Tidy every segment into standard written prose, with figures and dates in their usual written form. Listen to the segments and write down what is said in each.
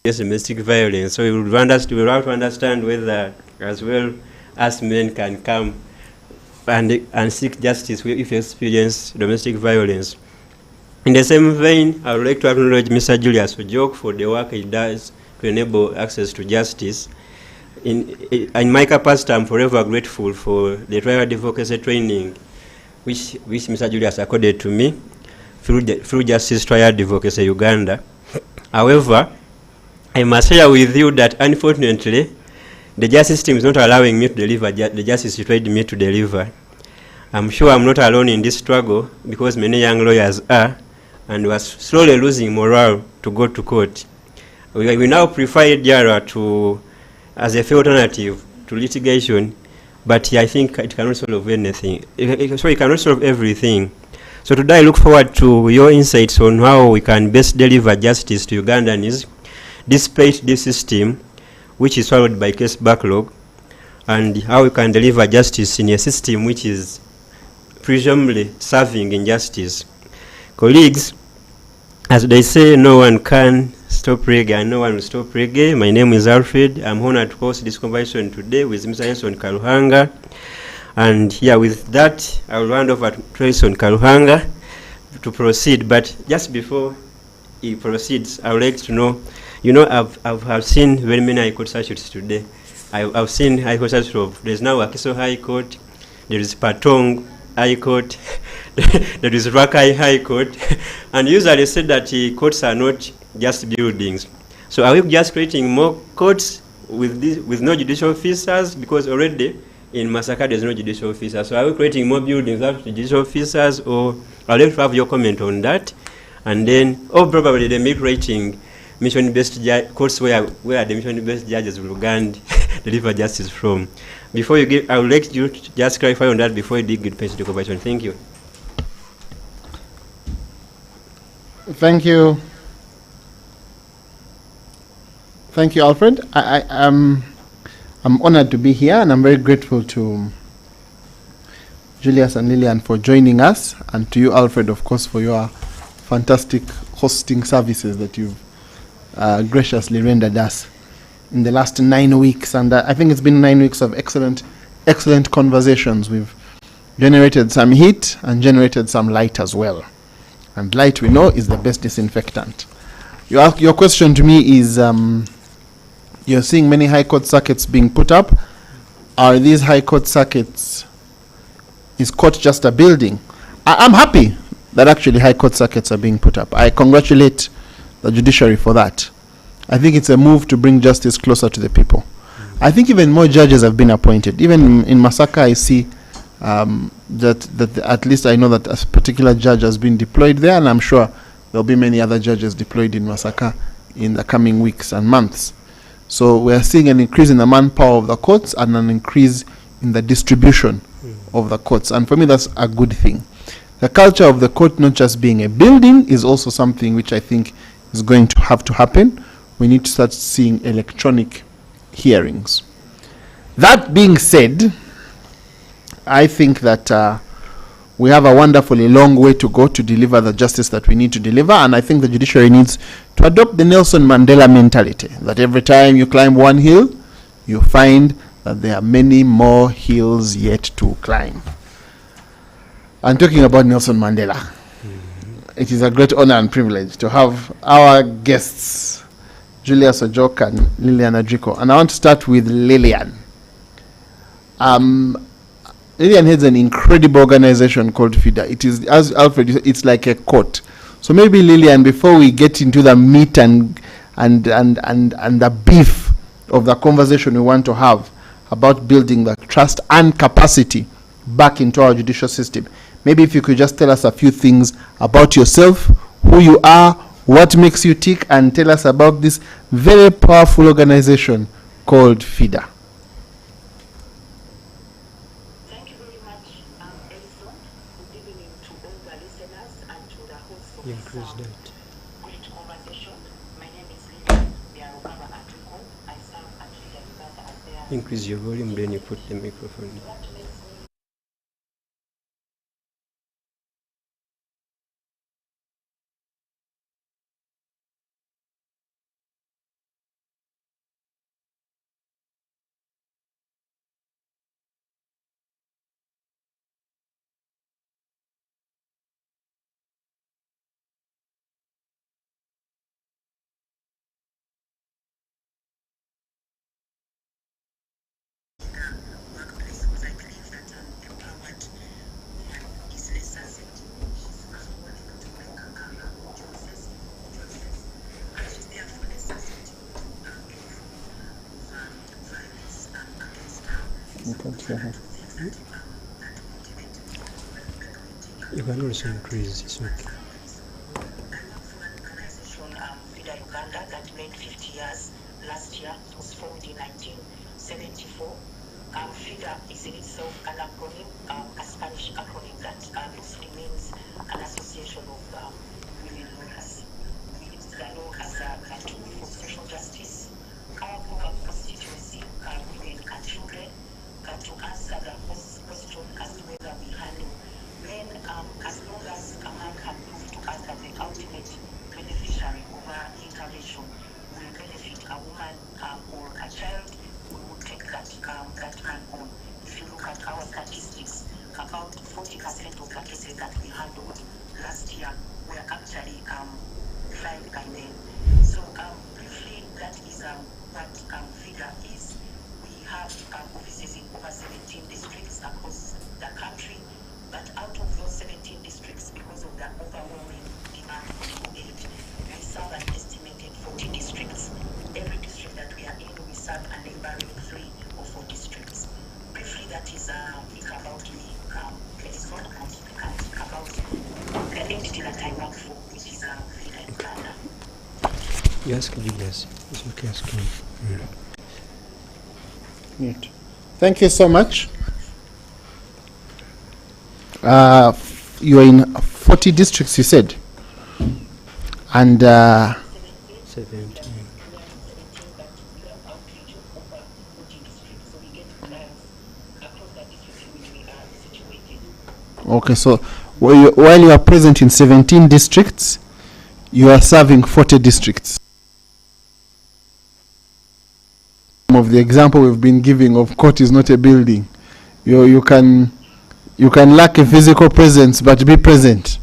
against domestic violence. So we would want to understand whether, as well as men, can come and seek justice if you experience domestic violence. In the same vein, I would like to acknowledge Mr. Julius Ojok for the work he does to enable access to justice. In my capacity, I'm forever grateful for the trial advocacy training which Mr. Julius accorded to me through Justice Trial Advocacy Uganda. However, I must share with you that unfortunately, the justice system is not allowing me to deliver the justice you tried me to deliver. I'm sure I'm not alone in this struggle because many young lawyers are, and we are slowly losing morale to go to court. We now prefer EDR as a fair alternative to litigation, but I think it cannot solve anything. Sorry, it cannot solve everything. So today I look forward to your insights on how we can best deliver justice to Ugandans despite this system, which is swallowed by case backlog, and how we can deliver justice in a system which is presumably serving injustice. Colleagues, as they say, no one can stop reggae and no one will stop reggae. My name is Alfred. I'm honored to host this conversation today with Mr. Nelson Karuhanga. And here with that, I will hand over to Nelson Karuhanga to proceed. But just before he proceeds, I would like to know, I've seen very many High Court statutes today. I've seen High Court statutes of, there's now Wakiso High Court, there is Patong High Court, there is Rakai High Court, and usually said that courts are not just buildings. So are we just creating more courts with no judicial officers? Because already in Masaka there's no judicial officers. So are we creating more buildings without judicial officers? Or I'd like to have your comment on that. And then, probably they make creating mission-based courts where the mission-based judges will deliver justice from. Before you give, I would like you to just clarify on that before you dig into the conversation. Thank you. Thank you. Thank you, Alfred. I'm honored to be here, and I'm very grateful to Julius and Lillian for joining us, and to you, Alfred, of course, for your fantastic hosting services that you've graciously rendered us in the last 9 weeks. And I think it's been 9 weeks of excellent conversations. We've generated some heat and generated some light as well. And light, we know, is the best disinfectant. Your question to me is, you're seeing many high court circuits being put up. Are these high court circuits, is court just a building? I'm happy that actually high court circuits are being put up. I congratulate the judiciary for that. I think it's a move to bring justice closer to the people. I think even more judges have been appointed. Even in Masaka, I see that at least I know that a particular judge has been deployed there, and I'm sure there'll be many other judges deployed in Masaka in the coming weeks and months. So we're seeing an increase in the manpower of the courts and an increase in the distribution of the courts. And for me, that's a good thing. The culture of the court not just being a building is also something which I think is going to have to happen. We need to start seeing electronic hearings. That being said, I think that we have a wonderfully long way to go to deliver the justice that we need to deliver, and I think the judiciary needs to adopt the Nelson Mandela mentality, that every time you climb one hill, you find that there are many more hills yet to climb. And talking about Nelson Mandela, it is a great honor and privilege to have our guests, Julius Ojok and Lillian Adriko. And I want to start with Lillian. Lillian heads an incredible organization called FIDA. It is, as Alfred said, it's like a court. So maybe Lillian, before we get into the meat and the beef of the conversation we want to have about building the trust and capacity back into our judicial system, maybe if you could just tell us a few things about yourself, who you are, what makes you tick, and tell us about this very powerful organization called FIDA. Thank you very much, Edison. Good evening to all the listeners and to the host for this great conversation. My name is Lillian Biarugaba Adriko. I serve at FIDA Uganda as their... Increase your volume, then you put the microphone. can't hear her. You can also increase, it's okay. Organization, FIDA Uganda, that made 50 years last year. It was formed in 1974. FIDA is in itself an acronym, a Spanish acronym that loosely means an association of women lawyers. We use the law as a tool for social justice. Our program constituency, women and children, to answer the question as to whether we handle men, as long as a man can prove to us that the ultimate beneficiary of our intervention will benefit a woman or a child, we will take that man on. If you look at our statistics, about 40% of the cases that we handled last year were actually filed by men. So briefly, that is what FIDA is. We have offices in over 17 districts across the country, but out of those 17 districts, because of the overwhelming demand for legal aid, we serve an estimated 40 districts. Every district that we are in, we serve a neighboring 3 or 4 districts. Briefly, that is it about me, Edison, and about the entity that I work for, which is FIDA Uganda. Yes, Julius. It's okay, ask him. Mute. Thank you so much. You are in 40 districts, you said, and 17. okay. So while you are present in 17 districts, you are serving 40 districts. Some of the example we've been giving of court is not a building. You can lack a physical presence but be present.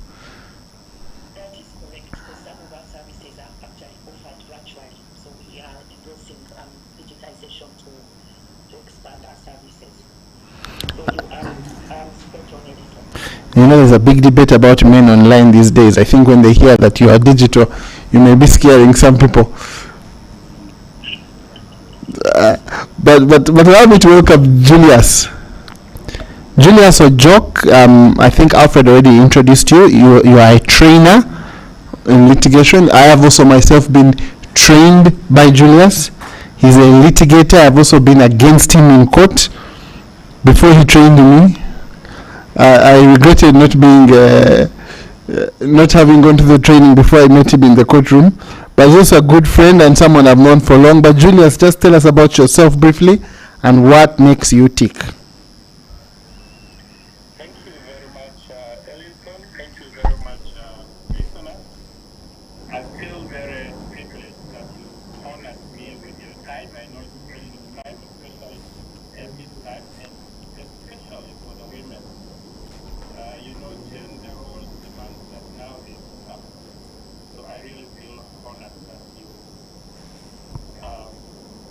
That is correct, because some of our services are actually offered virtually. So we are endorsing digitization to expand our services. So you are spot on, Edison. You know, there's a big debate about men online these days. I think when they hear that you are digital, you may be scaring some people. But allow me to welcome Julius. Julius Ojok, I think Alfred already introduced you. You are a trainer in litigation. I have also myself been trained by Julius. He's a litigator. I've also been against him in court before he trained me. I regretted not having gone to the training before I met him in the courtroom. But he's also a good friend and someone I've known for long. But Julius, just tell us about yourself briefly and what makes you tick. Thank you very much, Ellison. Thank you very much, listeners. I feel very privileged that you honored me with your time. I know it's precious time, especially at this time, and especially for the women. Gender roles demands that now is up. So I really feel honored that you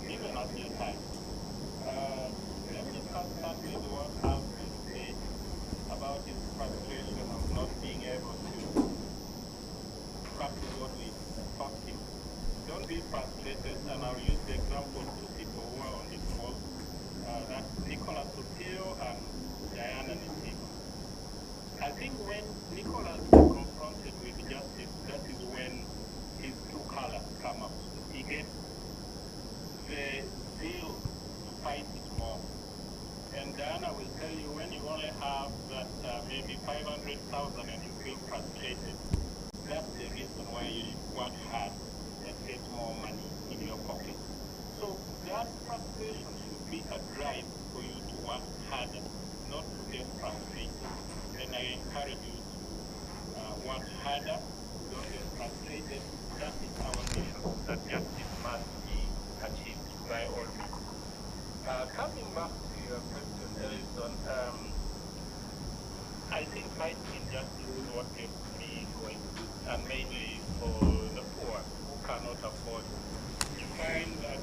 given us your time. Let me start with what Alfred said about his frustration of not being able to practice what we taught him. Don't be frustrated, and I'll use the example of 2 people who are on the call. That's Nicholas Oteo and Diana Nisiko. I think when Nicholas is confronted with justice, that is when his true colors come up. He gets the zeal to fight it more. And Diana will tell you, when you only have that maybe 500,000 and you feel frustrated, that's the reason why you work hard and get more money in your pocket. So that frustration should be a drive for you to work harder, not to get frustrated. And I encourage you to work harder, don't get frustrated. That is our mission, that justice must be achieved by all means. Coming back to your question, Ellison, I think fighting injustice is what keeps me going, and mainly for the poor who cannot afford. You find that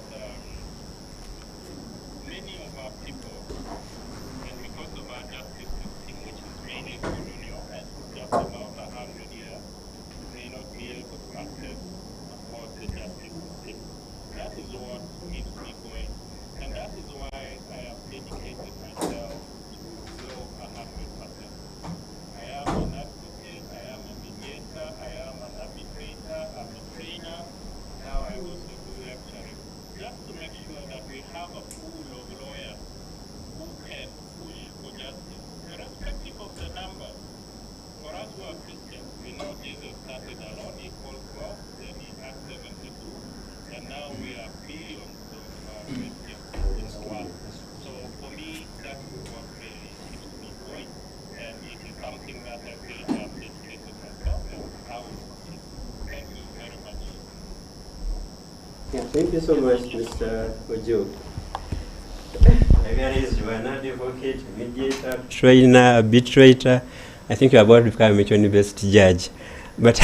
many of our people, and because of our justice system, which is mainly colonial and just about 100 years, may not be able to access afford the justice system. That is what keeps me going, and that is why I have dedicated my Thank you so much, Mr. Ojo. I realize you are an advocate, mediator, trainer, arbitrator. I think you are about to become a university judge. But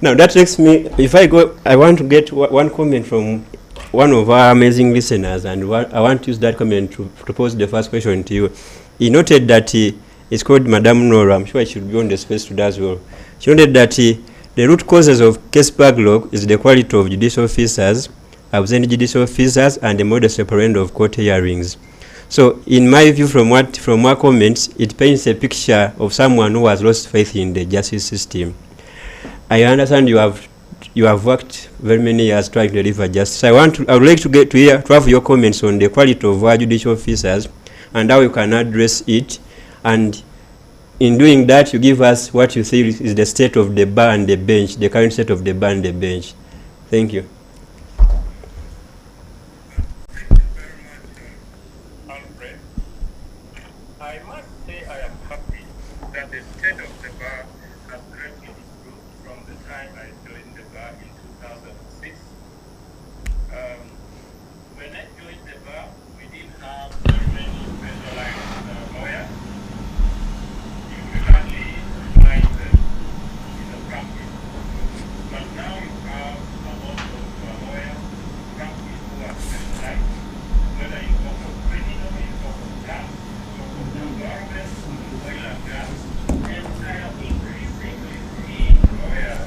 now that takes me, if I go, I want to get one comment from one of our amazing listeners, and I want to use that comment to pose the first question to you. He noted that it's called Madame Nora. I'm sure I should be on the space today as well. She noted that the root causes of case backlog is the quality of judicial officers, absent judicial officers, and the modus operandi of court hearings. So, in my view, from our comments, it paints a picture of someone who has lost faith in the justice system. I understand you have worked very many years trying to deliver justice. I would like to have your comments on the quality of our judicial officers and how you can address it. And in doing that, you give us what you think is the state of the bar and the bench, the current state of the bar and the bench. Thank you. Thank you very much, Alfred. I must say I am happy that the state of the bar has greatly improved from the time I joined the bar in 2006. When I joined the bar, we didn't have very many specialized lawyers. You could only find them in the practice. But now you have a lot of lawyers practice who are specialized, whether you go for criminal, you go for tax, you go for environment, oil and gas, and I am increasingly seeing lawyers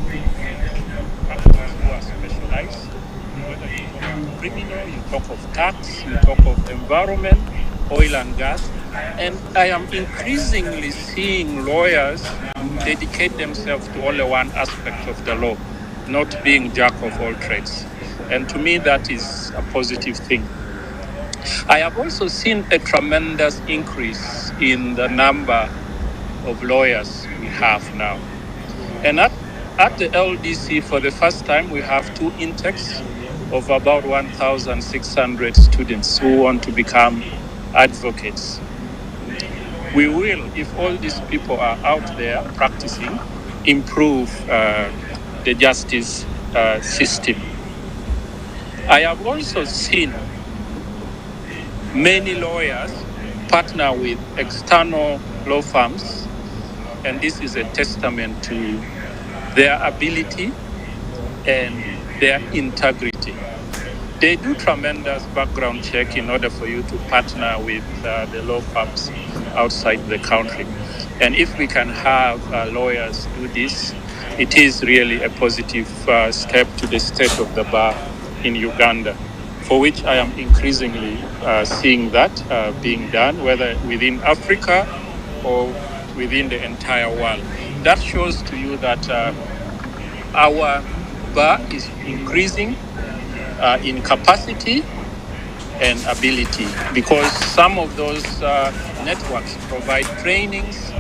bringing themselves practice who are specialized, whether you talk of criminal, you talk of tax, you talk of environment, oil and gas, and I am increasingly seeing lawyers dedicate themselves to only one aspect of the law, not being jack of all trades. And to me, that is a positive thing. I have also seen a tremendous increase in the number of lawyers we have now. And at the LDC, for the first time, we have 2 intakes of about 1,600 students who want to become advocates. We will, if all these people are out there practicing, improve the justice system. I have also seen many lawyers partner with external law firms, and this is a testament to their ability and their integrity. They do tremendous background check in order for you to partner with the law firms outside the country. And if we can have lawyers do this, it is really a positive step to the state of the bar in Uganda, for which I am increasingly seeing that being done, whether within Africa or within the entire world. That shows to you that our bar is increasing in capacity and ability, because some of those networks provide trainings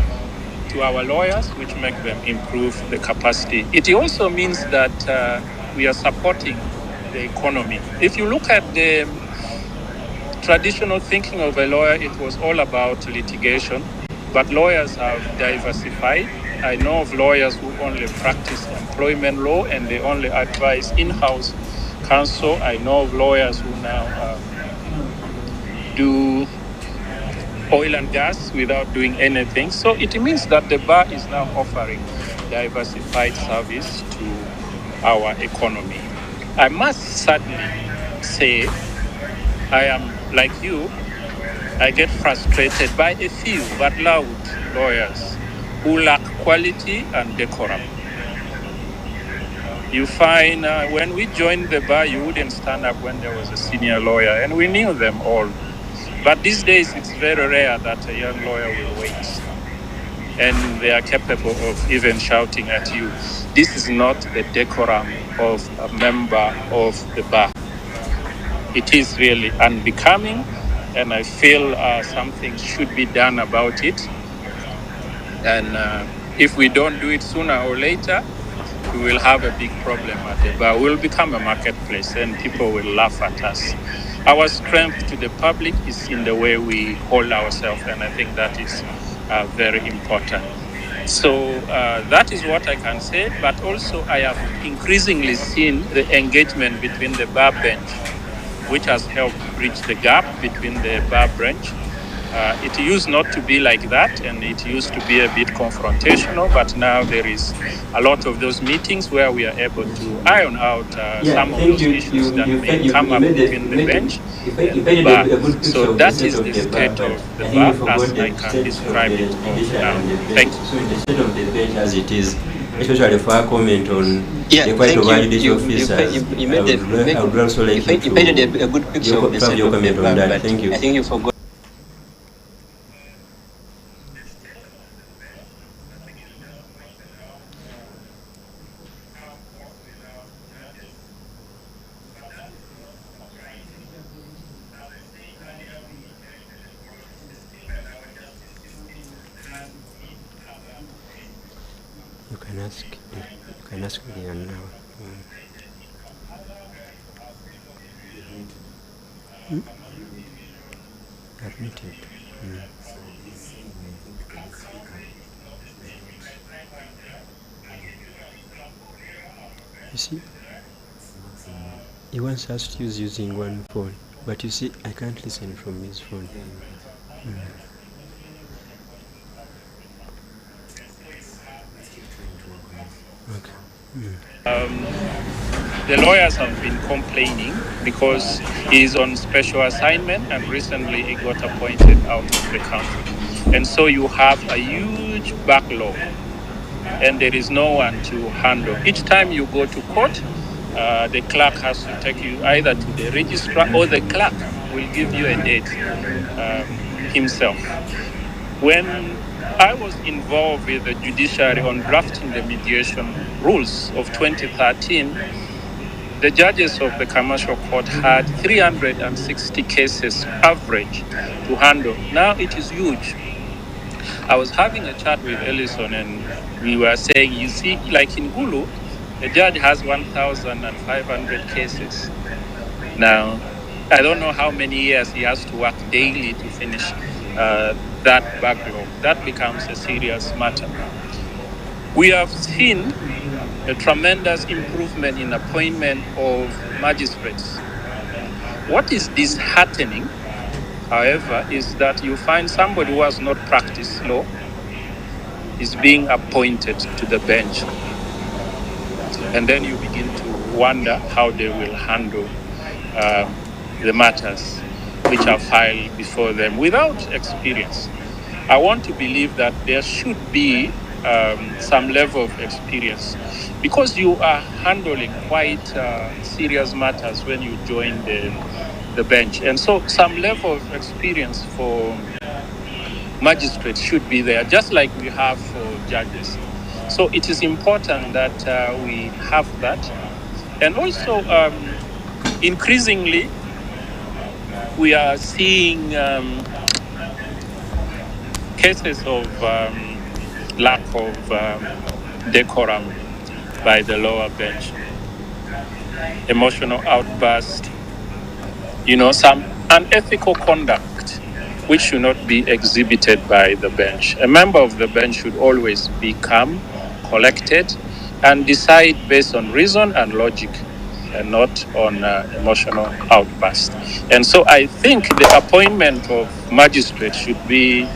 to our lawyers which make them improve the capacity. It also means that we are supporting the economy. If you look at the traditional thinking of a lawyer, it was all about litigation, but lawyers have diversified. I know of lawyers who only practice employment law and they only advise in-house counsel. I know of lawyers who now do oil and gas without doing anything. So it means that the bar is now offering diversified service to our economy. I must sadly say, I am like you, I get frustrated by a few but loud lawyers who lack quality and decorum. You find when we joined the bar, you wouldn't stand up when there was a senior lawyer, and we knew them all. But these days, it's very rare that a young lawyer will wait, and they are capable of even shouting at you. This is not the decorum of a member of the bar. It is really unbecoming, and I feel something should be done about it. And if we don't do it sooner or later, we will have a big problem at the bar. We'll become a marketplace and people will laugh at us. Our strength to the public is in the way we hold ourselves, and I think that is very important. So that is what I can say, but also I have increasingly seen the engagement between the bar bench, which has helped bridge the gap between the bar bench. It used not to be like that, and it used to be a bit confrontational, but now there is a lot of those meetings where we are able to iron out some of those issues that may come up between the bench and the bar. So that is the state of the bar as I can describe it now. Thank you. So the state of the bench as it is, especially for a comment on the quite thank validity you. officers. You made I would also like you you painted a good picture of the have state your of the comment on bar, that. but Thank you. I think you forgot. You can ask Leon now. Admitted. You see, he wants us to use using one phone, but you see, I can't listen from his phone. Okay. The lawyers have been complaining because he is on special assignment and recently he got appointed out of the country. And so you have a huge backlog and there is no one to handle. Each time you go to court, the clerk has to take you either to the registrar or the clerk will give you a date himself. When I was involved with the judiciary on drafting the mediation rules of 2013, the judges of the commercial court had 360 cases average to handle. Now it is huge. I was having a chat with Ellison and we were saying, you see, like in Gulu, the judge has 1,500 cases. Now, I don't know how many years he has to work daily to finish that backlog. That becomes a serious matter. We have seen a tremendous improvement in appointment of magistrates. What is disheartening, however, is that you find somebody who has not practiced law is being appointed to the bench. And then you begin to wonder how they will handle the matters which are filed before them without experience. I want to believe that there should be some level of experience because you are handling quite serious matters when you join the bench. And so some level of experience for magistrates should be there, just like we have for judges. So it is important that we have that. And also, increasingly, we are seeing cases of lack of decorum by the lower bench, emotional outburst, some unethical conduct which should not be exhibited by the bench. A member of the bench should always be calm, collected, and decide based on reason and logic and not on emotional outburst. And so I think the appointment of magistrates should be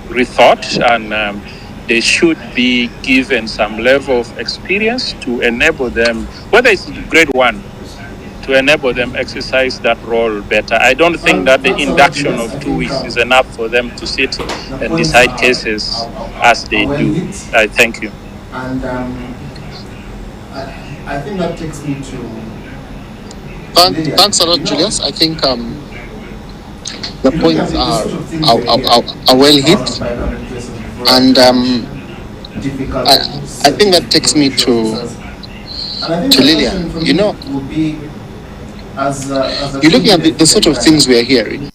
rethought and they should be given some level of experience to enable them, whether it's grade 1, to enable them exercise that role better. I don't think that the induction of 2 weeks is enough for them to sit and decide cases as they do. I thank you. And I think that takes me to... Thanks a lot, Julius. I think the points are well hit. And I think that takes me to Lillian. You're looking at the sort of things we are hearing.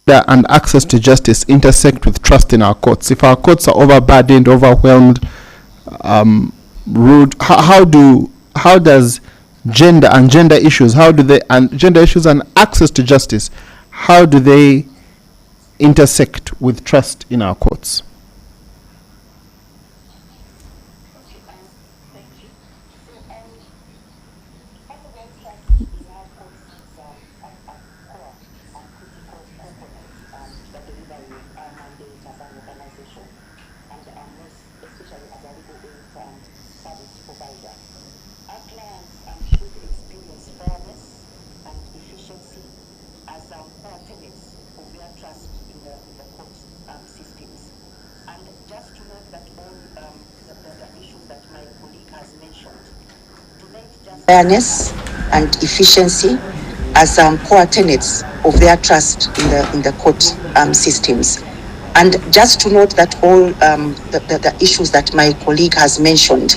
And access to justice intersect with trust in our courts. If our courts are overburdened, overwhelmed, rude, how does gender issues and access to justice, how do they intersect with trust in our courts? especially as a legal aid service provider. Our clients should experience fairness and efficiency as core tenets of their trust in the court systems. And just to note that all the issues that my colleague has mentioned, fairness and efficiency as core tenets of their trust in the court systems. And just to note that all the issues that my colleague has mentioned,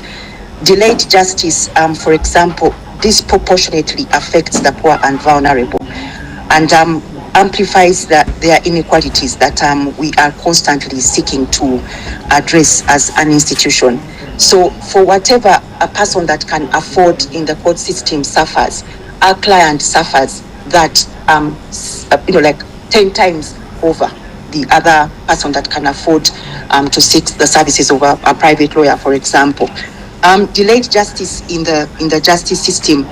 delayed justice, for example, disproportionately affects the poor and vulnerable, and amplifies their inequalities that we are constantly seeking to address as an institution. So for whatever a person that can afford in the court system suffers, our client suffers that, like 10 times over the other person that can afford to seek the services of a private lawyer, for example. Delayed justice in the justice system,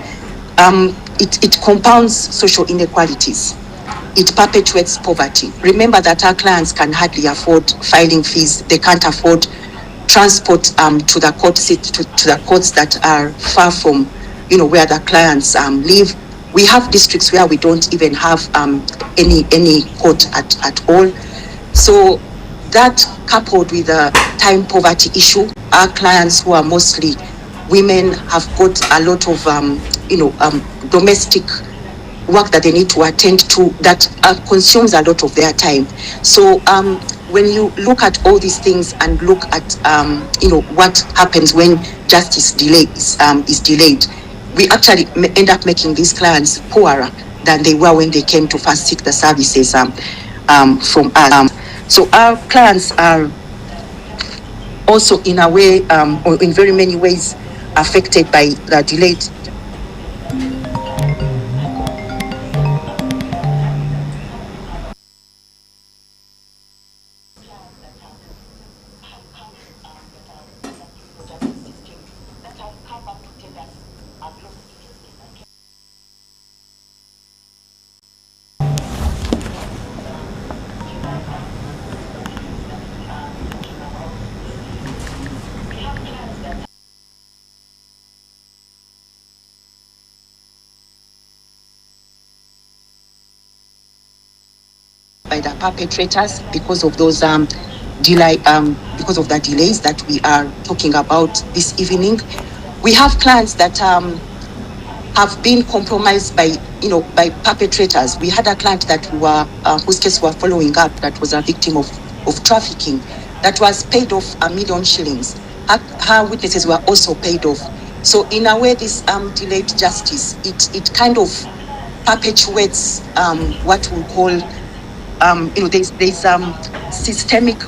it compounds social inequalities. It perpetuates poverty. Remember that our clients can hardly afford filing fees. They can't afford transport to the courts that are far from, where the clients live. We have districts where we don't even have any court at all. So that, coupled with the time poverty issue, our clients, who are mostly women, have got a lot of domestic work that they need to attend to that consumes a lot of their time. So when you look at all these things and look at what happens when justice is delayed, we actually end up making these clients poorer than they were when they came to first seek the services from us. So our clients are also, in a way, or in very many ways, affected by the delayed. By the perpetrators because of those because of the delays that we are talking about this evening. We have clients that have been compromised by perpetrators. We had a client that whose case we were following up, that was a victim of trafficking, that was paid off $1 million shillings. Her witnesses were also paid off. So in a way, this delayed justice, it kind of perpetuates what we call there's systemic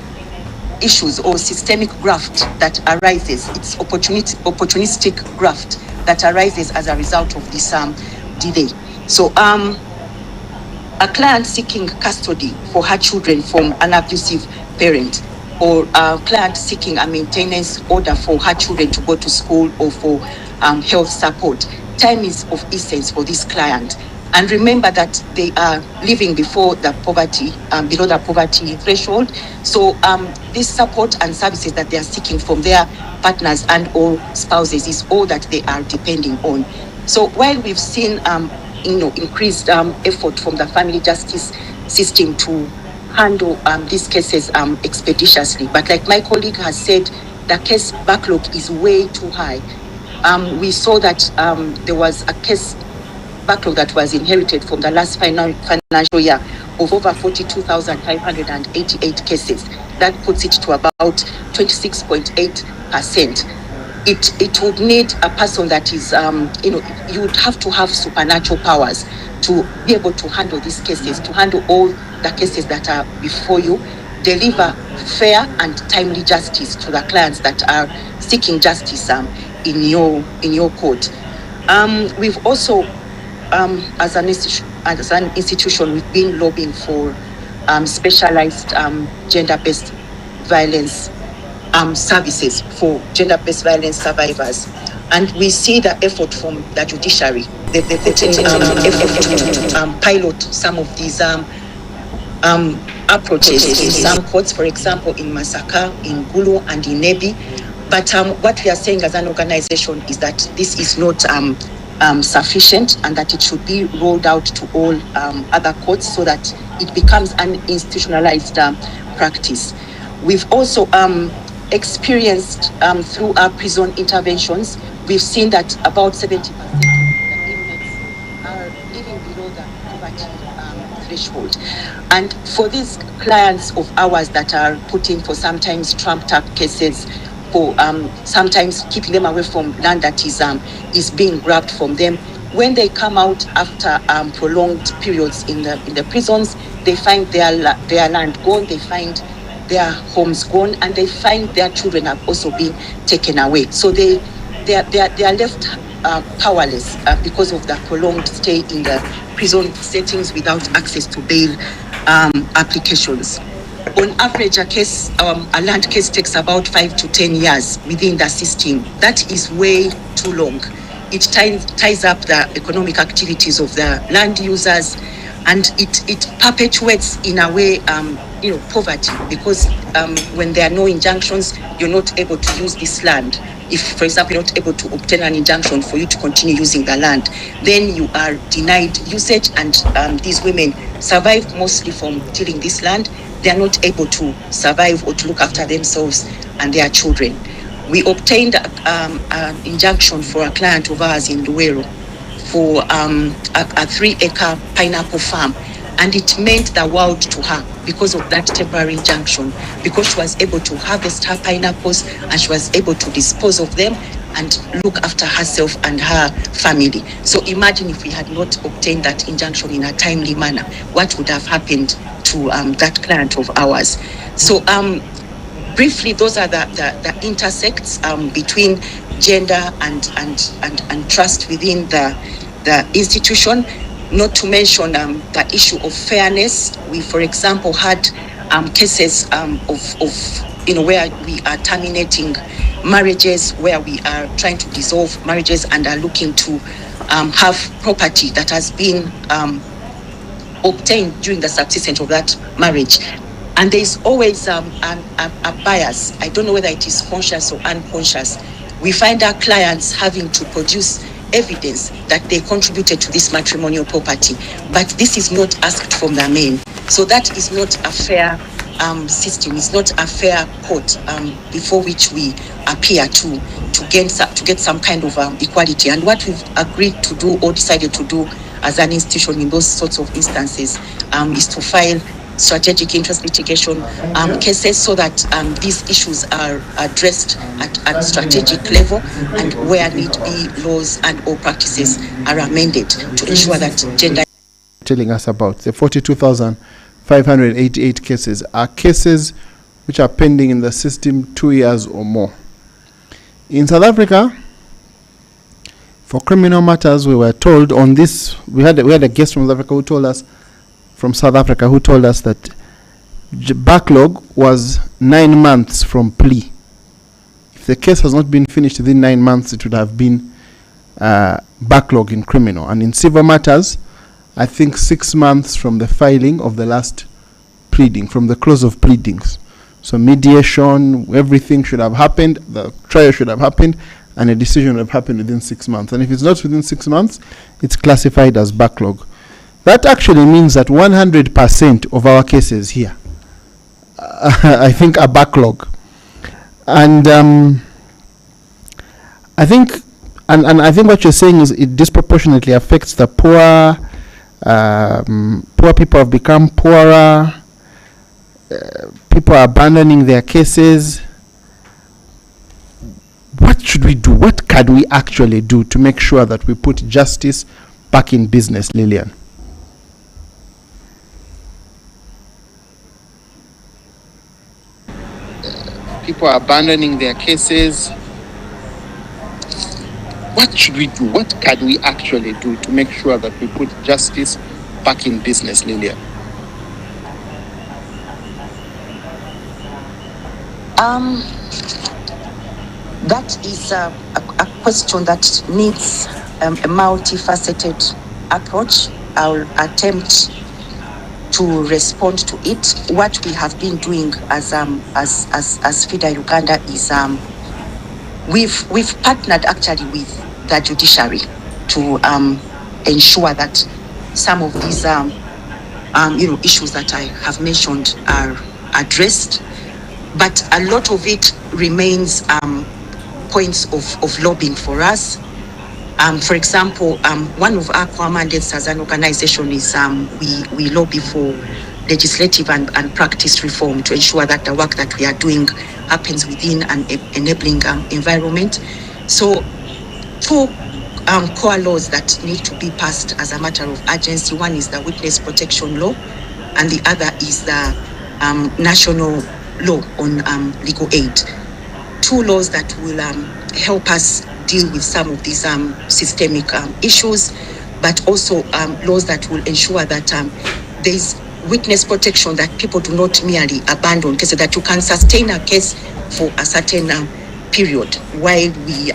issues or systemic graft that arises. It's opportunistic graft that arises as a result of this delay. So a client seeking custody for her children from an abusive parent, or a client seeking a maintenance order for her children to go to school or for health support, time is of essence for this client. And remember that they are living below the poverty threshold. So this support and services that they are seeking from their partners and or spouses is all that they are depending on. So while we've seen increased effort from the family justice system to handle these cases expeditiously, but like my colleague has said, the case backlog is way too high. We saw that there was a case backlog that was inherited from the last financial year of over 42,588 cases. That puts it to about 26.8%. It would need a person that is, you would have to have supernatural powers to be able to handle these cases, to handle all the cases that are before you, deliver fair and timely justice to the clients that are seeking justice in your court. We've also as an institution, we've been lobbying for specialized gender-based violence services for gender-based violence survivors. And we see the effort from the judiciary, the effort to pilot some of these approaches in some courts, for example, in Masaka, in Gulu, and in Nebi. But what we are saying as an organization is that this is not sufficient, and that it should be rolled out to all other courts so that it becomes an institutionalized practice. We've also experienced through our prison interventions, we've seen that about 70% of the inmates are living below the poverty threshold. And for these clients of ours that are put in for sometimes trumped up cases, for sometimes keeping them away from land that is being grabbed from them, when they come out after prolonged periods in the prisons, they find their land gone, they find their homes gone, and they find their children have also been taken away. So they are left powerless because of the prolonged stay in the prison settings without access to bail applications. On average, a land case takes about 5 to 10 years within the system. That is way too long. It ties up the economic activities of the land users, and it perpetuates in a way poverty, because when there are no injunctions, you're not able to use this land. If, for example, you're not able to obtain an injunction for you to continue using the land, then you are denied usage, and these women survive mostly from tilling this land. They are not able to survive or to look after themselves and their children. We obtained an injunction for a client of ours in Luwero for a 3-acre pineapple farm, and it meant the world to her because of that temporary injunction, because she was able to harvest her pineapples and she was able to dispose of them and look after herself and her family. So imagine if we had not obtained that injunction in a timely manner, what would have happened to that client of ours. So briefly, those are the intersects between gender and trust within the institution. Not to mention the issue of fairness. We, for example, had cases of where we are terminating marriages, where we are trying to dissolve marriages and are looking to have property that has been obtained during the subsistence of that marriage. And there is always a bias. I don't know whether it is conscious or unconscious. We find our clients having to produce evidence that they contributed to this matrimonial property, but this is not asked from the men. So that is not a fair system. It's not a fair court before which we appear to get some kind of equality. And what we've agreed to do or decided to do as an institution in those sorts of instances is to file strategic interest litigation cases so that these issues are addressed at strategic level, and where need be, laws and or practices are amended to ensure that gender. Telling us about the 42,588 cases are cases which are pending in the system 2 years or more. In South Africa, for criminal matters, we were told on this, we had a guest from South Africa who told us that backlog was 9 months from plea. If the case has not been finished within 9 months, it would have been backlog in criminal. And in civil matters, I think 6 months from the filing of the last pleading, from the close of pleadings. So mediation, everything should have happened, the trial should have happened, and a decision would have happened within 6 months. And if it's not within 6 months, it's classified as backlog. That actually means that 100% of our cases here, I think, are backlog. And I think what you're saying is it disproportionately affects the poor. Poor people have become poorer. People are abandoning their cases. What should we do? What can we actually do to make sure that we put justice back in business, Lillian? People are abandoning their cases. What should we do? What can we actually do to make sure that we put justice back in business, Lillian? That is a question that needs a multifaceted approach. I'll attempt to respond to it. What we have been doing as FIDA Uganda is we've partnered actually with the judiciary to ensure that some of these issues that I have mentioned are addressed, but a lot of it remains points of lobbying for us. For example, one of our core mandates as an organization is we lobby for legislative and practice reform to ensure that the work that we are doing happens within an enabling environment. So two core laws that need to be passed as a matter of urgency. One is the Witness Protection Law, and the other is the National Law on Legal Aid. Two laws that will help us deal with some of these systemic issues, but also laws that will ensure that there's witness protection, that people do not merely abandon cases, that you can sustain a case for a certain period while we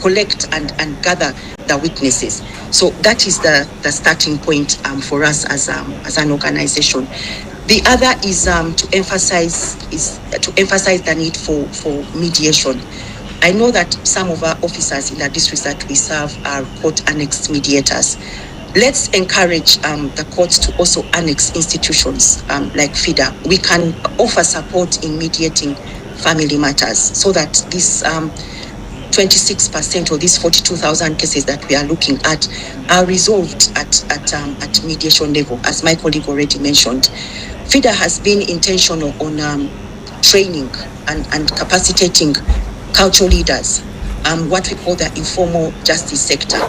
collect and gather the witnesses. So that is the starting point for us as an organization. The other is to emphasize the need for mediation. I know that some of our officers in the districts that we serve are court-annexed mediators. Let's encourage the courts to also annex institutions like FIDA. We can offer support in mediating family matters so that this 26% or these 42,000 cases that we are looking at are resolved at mediation level, as my colleague already mentioned. FIDA has been intentional on training and capacitating cultural leaders, what we call the informal justice sector.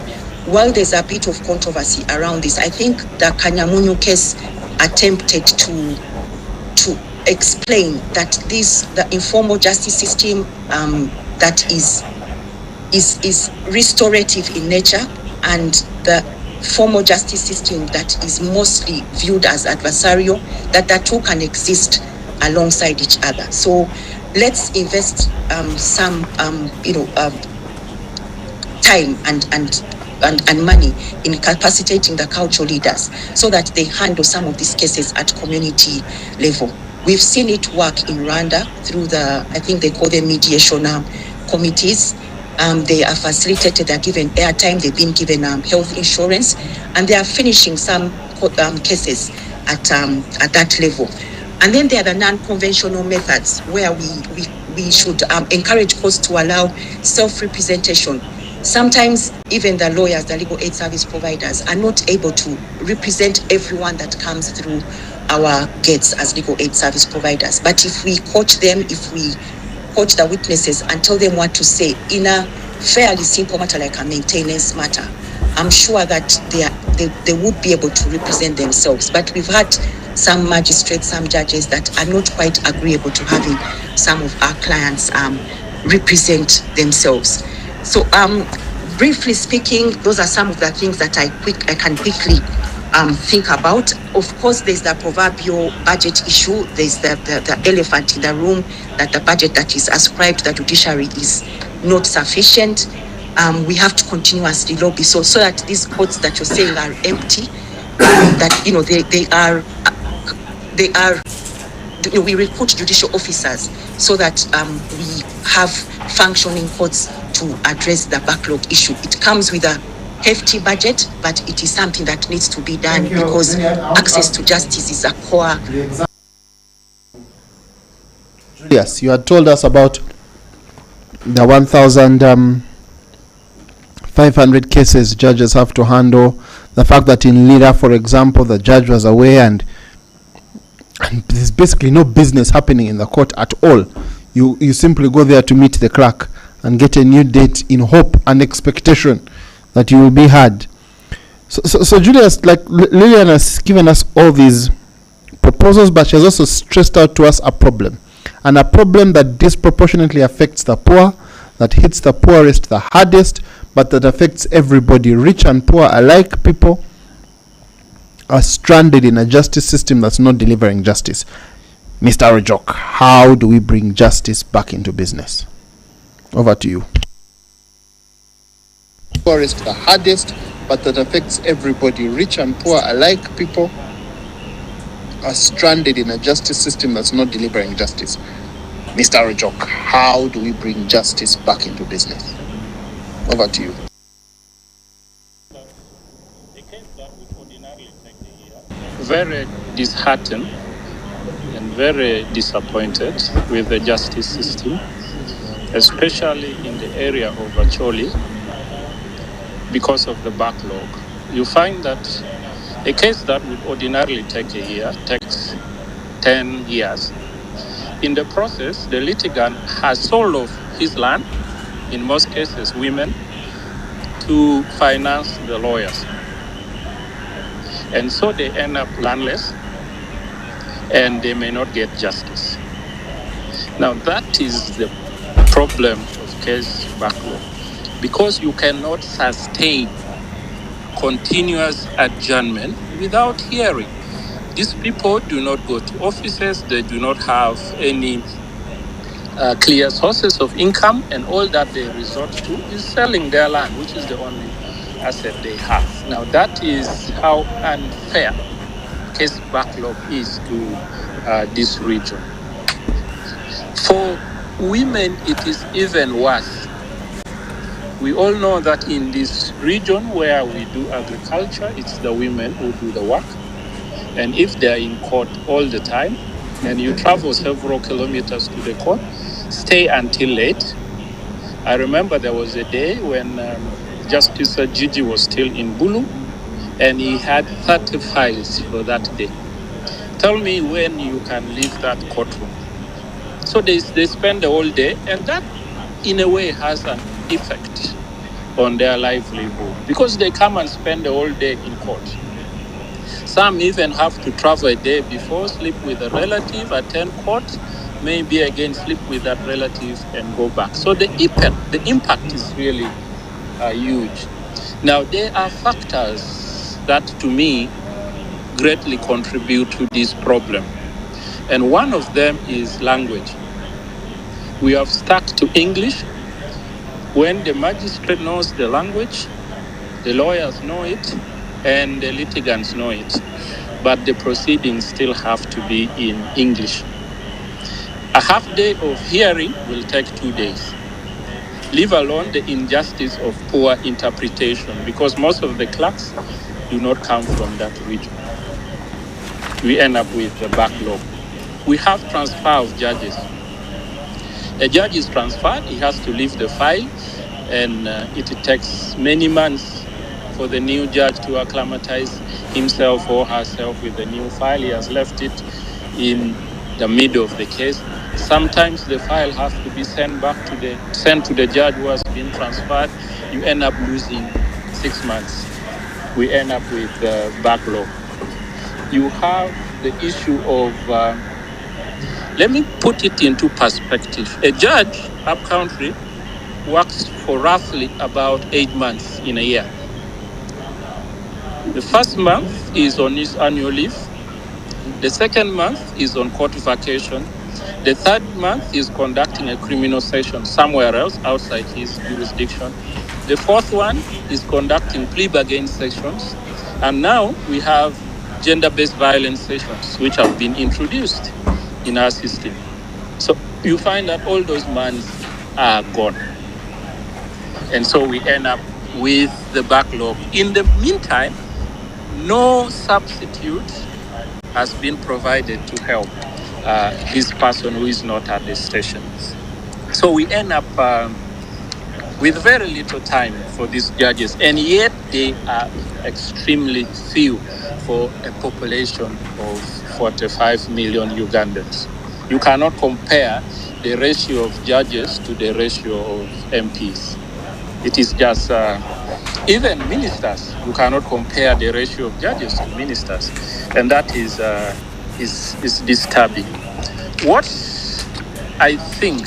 While there's a bit of controversy around this, I think the Kanyamunyu case attempted to explain that the informal justice system that is restorative in nature, and the formal justice system that is mostly viewed as adversarial, that the two can exist alongside each other. So let's invest some time and money in capacitating the cultural leaders so that they handle some of these cases at community level. We've seen it work in Rwanda through I think they call them mediation committees. They are facilitated, they're given airtime, they've been given health insurance, and they are finishing some cases at that level. And then there are the non-conventional methods where we should encourage courts to allow self-representation. Sometimes even the lawyers, the legal aid service providers, are not able to represent everyone that comes through our gates as legal aid service providers. But if we coach them, if we coach the witnesses and tell them what to say in a fairly simple matter like a maintenance matter, I'm sure that they would be able to represent themselves. But we've had some magistrates, some judges that are not quite agreeable to having some of our clients represent themselves. So briefly speaking, those are some of the things that I can quickly think about. Of course, there's the proverbial budget issue. There's the elephant in the room, that the budget that is ascribed to the judiciary is not sufficient. We have to continuously lobby so that these courts that you're saying are empty, that we recruit judicial officers so that we have functioning courts to address the backlog issue. It comes with a hefty budget, but it is something that needs to be done because access to justice is a core. Julius, you had told us about the 1,500 cases judges have to handle. The fact that in Lira, for example, the judge was away and there's basically no business happening in the court at all. You simply go there to meet the clerk and get a new date in hope and expectation that you will be heard. So Julius, like Lillian has given us all these proposals, but she has also stressed out to us a problem, and a problem that disproportionately affects the poor, that hits the poorest the hardest, but that affects everybody, rich and poor alike. People are stranded in a justice system that's not delivering justice. Mr. Rojok, how do we bring justice back into business? Over to you. Poorest the hardest, but that affects everybody, rich and poor alike. People are stranded in a justice system that's not delivering justice. Mr. Ojok, how do we bring justice back into business? Over to you. A case that would ordinarily take a year. Very disheartened and very disappointed with the justice system, especially in the area of Acholi, because of the backlog. You find that a case that would ordinarily take a year takes 10 years. In the process, the litigant has sold off his land, in most cases women, to finance the lawyers. And so they end up landless and they may not get justice. Now that is the problem of case backlog, because you cannot sustain continuous adjournment without hearing. These people do not go to offices, they do not have any clear sources of income, and all that they resort to is selling their land, which is the only asset they have. Now that is how unfair case backlog is to this region. For women, it is even worse. We all know that in this region where we do agriculture, it's the women who do the work. And if they're in court all the time, and you travel several kilometers to the court, stay until late. I remember there was a day when Justice Gigi was still in Bulu, and he had 30 files for that day. Tell me when you can leave that courtroom. So they spend the whole day, and that in a way has an effect on their livelihood, because they come and spend the whole day in court. Some even have to travel a day before, sleep with a relative, attend court, maybe again sleep with that relative and go back. So the impact is really huge. Now, there are factors that to me greatly contribute to this problem. And one of them is language. We have stuck to English. When the magistrate knows the language, the lawyers know it, and the litigants know it. But the proceedings still have to be in English. A half day of hearing will take 2 days. Leave alone the injustice of poor interpretation, because most of the clerks do not come from that region. We end up with the backlog. We have transfer of judges. A judge is transferred, he has to leave the file, and it takes many months for the new judge to acclimatize himself or herself with the new file. He has left it in the middle of the case. Sometimes the file has to be sent to the judge who has been transferred. You end up losing 6 months. We end up with the backlog. You have the issue of, let me put it into perspective. A judge upcountry works for roughly about 8 months in a year. The first month is on his annual leave. The second month is on court vacation. The third month is conducting a criminal session somewhere else outside his jurisdiction. The fourth one is conducting plea bargain sessions. And now we have gender-based violence sessions, which have been introduced in our system. So you find that all those months are gone. And so we end up with the backlog. In the meantime, no substitute has been provided to help this person who is not at the station. So we end up with very little time for these judges, and yet they are extremely few for a population of 45 million Ugandans. You cannot compare the ratio of judges to the ratio of MPs. It is just, even ministers, you cannot compare the ratio of judges to ministers. And that is disturbing. What I think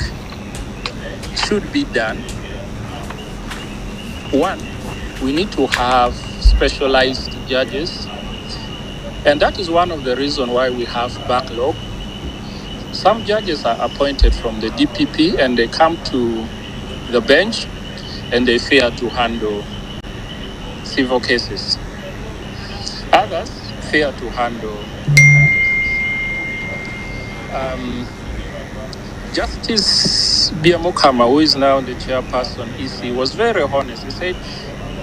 should be done, one, we need to have specialized judges. And that is one of the reasons why we have backlog. Some judges are appointed from the DPP and they come to the bench and they fail to handle civil cases. Others fear to handle. Justice Biamukama, who is now the chairperson EC, was very honest. He said,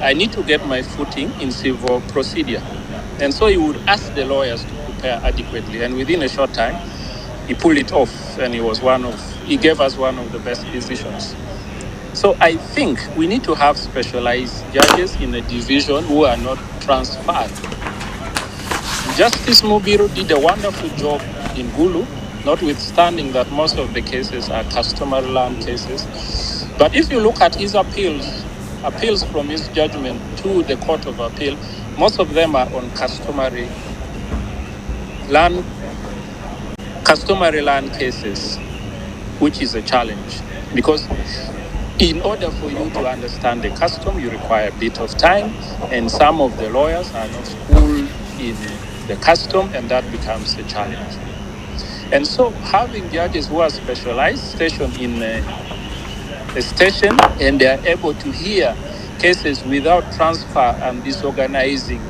I need to get my footing in civil procedure. And so he would ask the lawyers to prepare adequately. And within a short time, he pulled it off, and he gave us one of the best decisions. So I think we need to have specialized judges in a division who are not transferred. Justice Mubiru did a wonderful job in Gulu, notwithstanding that most of the cases are customary land cases. But if you look at his appeals from his judgment to the Court of Appeal, most of them are on customary land cases, which is a challenge. Because in order for you to understand the custom, you require a bit of time, and some of the lawyers are not schooled in the custom, and that becomes a challenge. And so having judges who are specialized, stationed in a station, and they are able to hear cases without transfer and disorganizing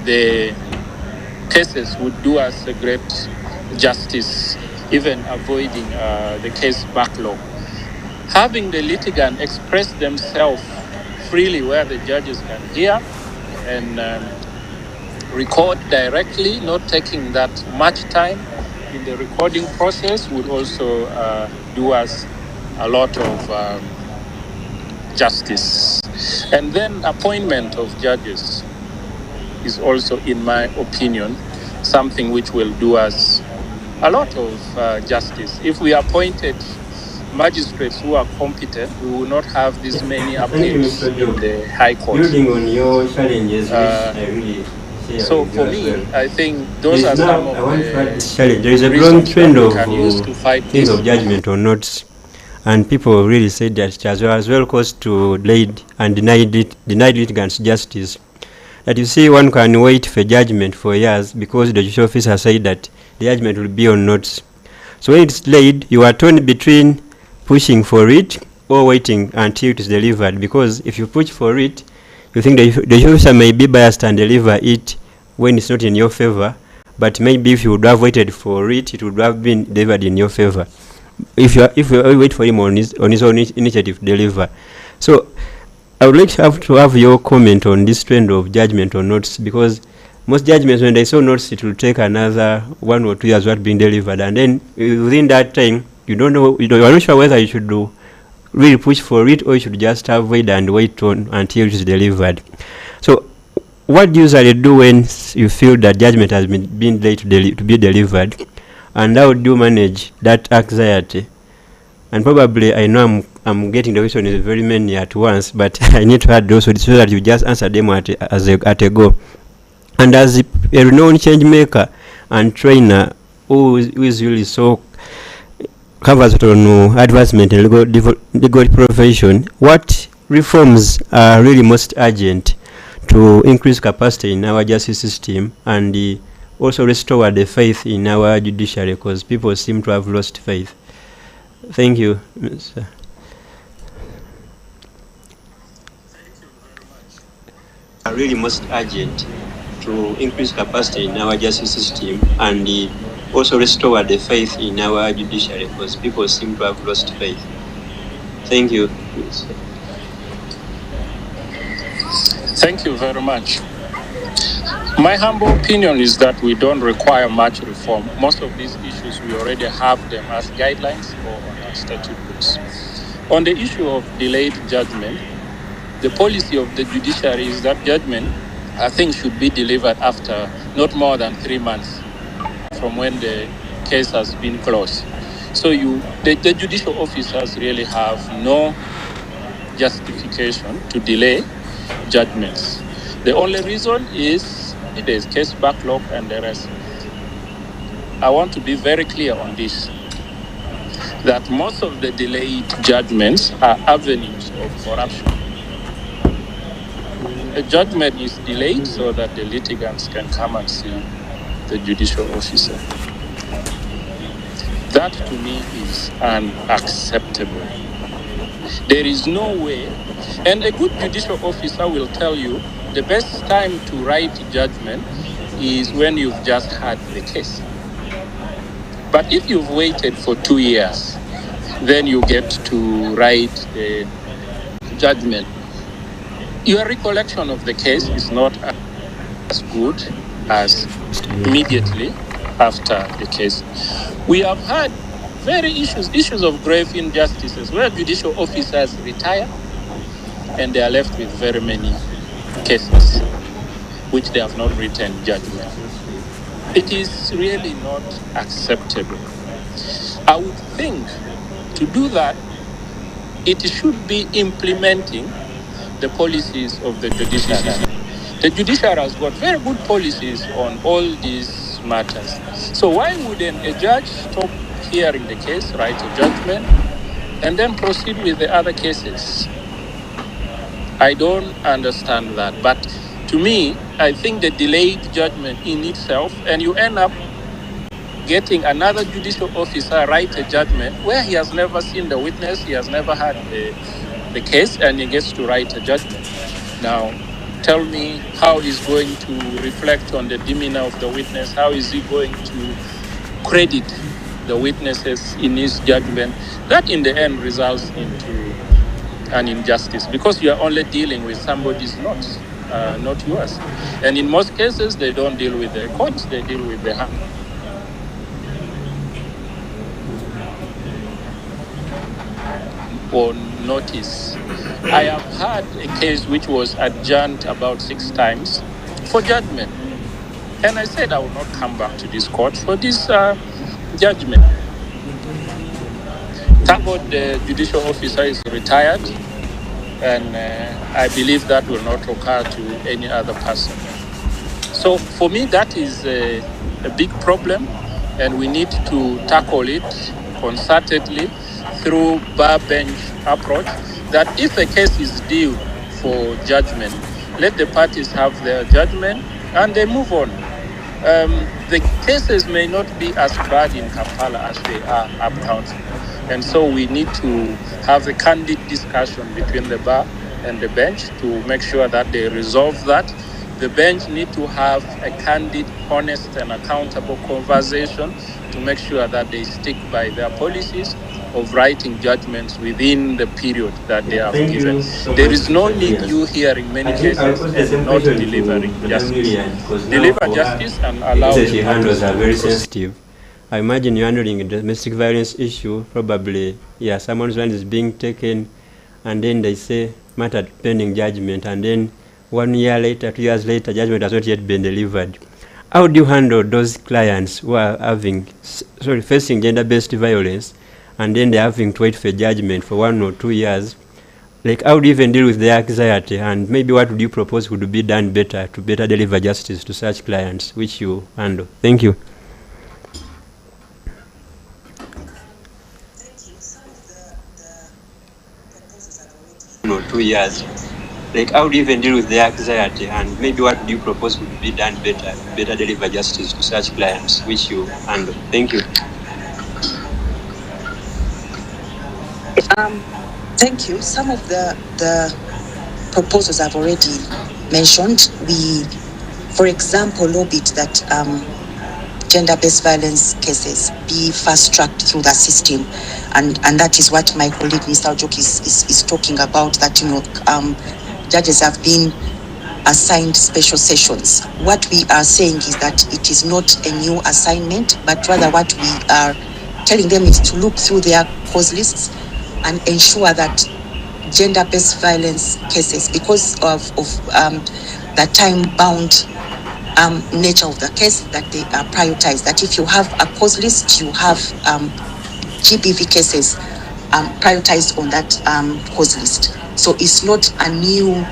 the cases would do us a great justice, even avoiding the case backlog. Having the litigant express themselves freely where the judges can hear and record directly, not taking that much time in the recording process, would also do us a lot of justice. And then appointment of judges is also, in my opinion, something which will do us a lot of justice. If we appointed magistrates who are competent, we will not have this many appeals in the High Court. Building on your challenges, which I really share So with you for as me, well. I think those are some of the There is a growing reasons trend that we of can use to fight things this. of judgment or notes, and people really said that it as well caused to delayed and denied litigants justice. That you see, one can wait for judgment for years because the judicial officer said that the judgment will be on notes. So when it's delayed, you are torn between pushing for it or waiting until it is delivered, because if you push for it, you think the judicial officer may be biased and deliver it when it's not in your favor, but maybe if you would have waited for it, it would have been delivered in your favor. If you wait for him on his own initiative to deliver. So I would like to have your comment on this trend of judgment on notes, because most judgments, when they saw notes, it will take another 1 or 2 years what being delivered, and then within that time you don't know, you are not sure whether you should really push for it or you should just avoid and wait on until it is delivered. So what do you usually do when you feel that judgment has been delayed to be delivered, and how do you manage that anxiety? And probably I know I'm getting the question is very many at once, but I need to add those so that you just answer them at a go. And as a renowned change maker and trainer who is really so covers on advancement in legal profession, what reforms are really most urgent to increase capacity in our justice system and also restore the faith in our judiciary, because people seem to have lost faith? Thank you, Mr. Are really most urgent to increase capacity in our justice system and also restore the faith in our judiciary, because people seem to have lost faith. Thank you. Thank you very much. My humble opinion is that we don't require much reform. Most of these issues, we already have them as guidelines or on our statute books. On the issue of delayed judgment, the policy of the judiciary is that judgment, I think, should be delivered after not more than 3 months from when the case has been closed. So the judicial officers really have no justification to delay judgments. The only reason is there's case backlog and the rest. I want to be very clear on this, that most of the delayed judgments are avenues of corruption. A judgment is delayed so that the litigants can come and see the judicial officer. That to me is unacceptable. There is no way. And a good judicial officer will tell you the best time to write judgment is when you've just had the case. But if you've waited for 2 years, then you get to write a judgment. Your recollection of the case is not as good as immediately after the case. We have had issues of grave injustices where judicial officers retire and they are left with very many cases which they have not written judgment. It is really not acceptable. I would think to do that, it should be implementing the policies of the judiciary. The judiciary has got very good policies on all these matters. So why wouldn't a judge stop hearing the case, write a judgment, and then proceed with the other cases? I don't understand that. But to me, I think the delayed judgment in itself, and you end up getting another judicial officer write a judgment where he has never seen the witness, he has never had the case, and he gets to write a judgment. Now, tell me how he's going to reflect on the demeanor of the witness, how is he going to credit the witnesses in his judgment? That in the end results into an injustice because you are only dealing with somebody's notes, not yours. And in most cases, they don't deal with the courts, they deal with the on notice. I have had a case which was adjourned about 6 times for judgment. And I said I will not come back to this court for this judgment. Thank God the judicial officer is retired, and I believe that will not occur to any other person. So for me, that is a big problem, and we need to tackle it concertedly through bar bench approach, that if a case is due for judgment, let the parties have their judgment and they move on. The cases may not be as bad in Kampala as they are up country. And so we need to have a candid discussion between the bar and the bench to make sure that they resolve that. The bench need to have a candid, honest, and accountable conversation to make sure that they stick by their policies of writing judgments within the period that they have given. There is no need you hearing many cases and not delivering justice. Deliver justice and allow the handles are very sensitive. I imagine you're handling a domestic violence issue, probably, yeah, someone's land is being taken, and then they say, matter pending judgment, and then 1 year later, 2 years later, judgment has not yet been delivered. How do you handle those clients who are facing gender-based violence, and then they're having to wait for judgment for 1 or 2 years? Like, how do you even deal with their anxiety? And maybe what would you propose would be done better to better deliver justice to such clients, which you handle? Thank you. No, 2 years. Like, how do you even deal with their anxiety? And maybe what do you propose would be done better deliver justice to such clients, which you handle? Thank you. Thank you. Some of the proposals I've already mentioned. We, for example, lobbied that gender-based violence cases be fast-tracked through the system, and that is what my colleague Mr. Ojok is talking about. That judges have been assigned special sessions. What we are saying is that it is not a new assignment, but rather what we are telling them is to look through their cause lists and ensure that gender-based violence cases, because of the time-bound nature of the case, that they are prioritized. That if you have a cause list, you have GBV cases prioritized on that cause list. So it's not a new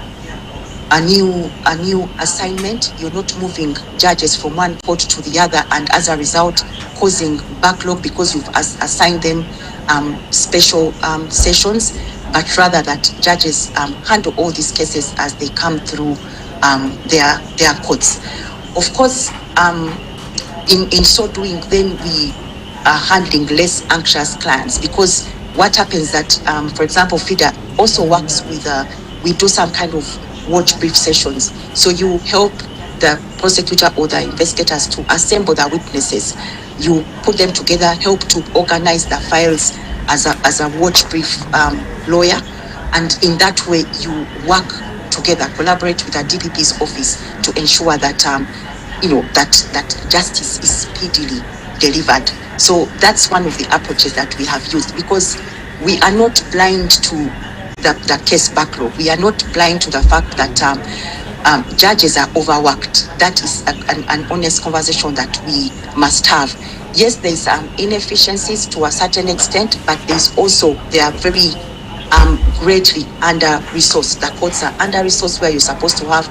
assignment. You're not moving judges from one court to the other, and as a result causing backlog because you've assigned them special sessions, but rather that judges handle all these cases as they come through their courts. Of course, in so doing, then we are handling less anxious clients, because what happens that, for example, FIDA also works with, we do some kind of watch brief sessions. So you help the prosecutor or the investigators to assemble the witnesses. You put them together, help to organize the files as a watch brief lawyer. And in that way, you work together, collaborate with the DPP's office to ensure that, that justice is speedily delivered. So that's one of the approaches that we have used, because we are not blind to the case backlog. We are not blind to the fact that judges are overworked. That is an honest conversation that we must have. Yes, there's inefficiencies to a certain extent, but they are very greatly under-resourced. The courts are under-resourced, where you're supposed to have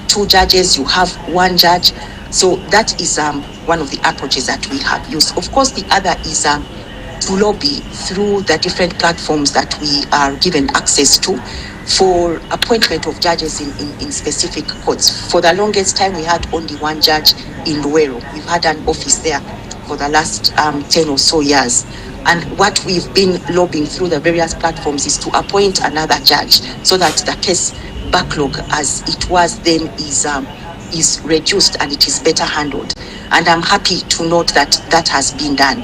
2 judges, you have 1 judge. So that is one of the approaches that we have used. Of course, the other is to lobby through the different platforms that we are given access to for appointment of judges in specific courts. For the longest time, we had only 1 judge in Luero. We've had an office there for the last 10 or so years. And what we've been lobbying through the various platforms is to appoint another judge, so that the case backlog as it was then is reduced and it is better handled. And I'm happy to note that that has been done.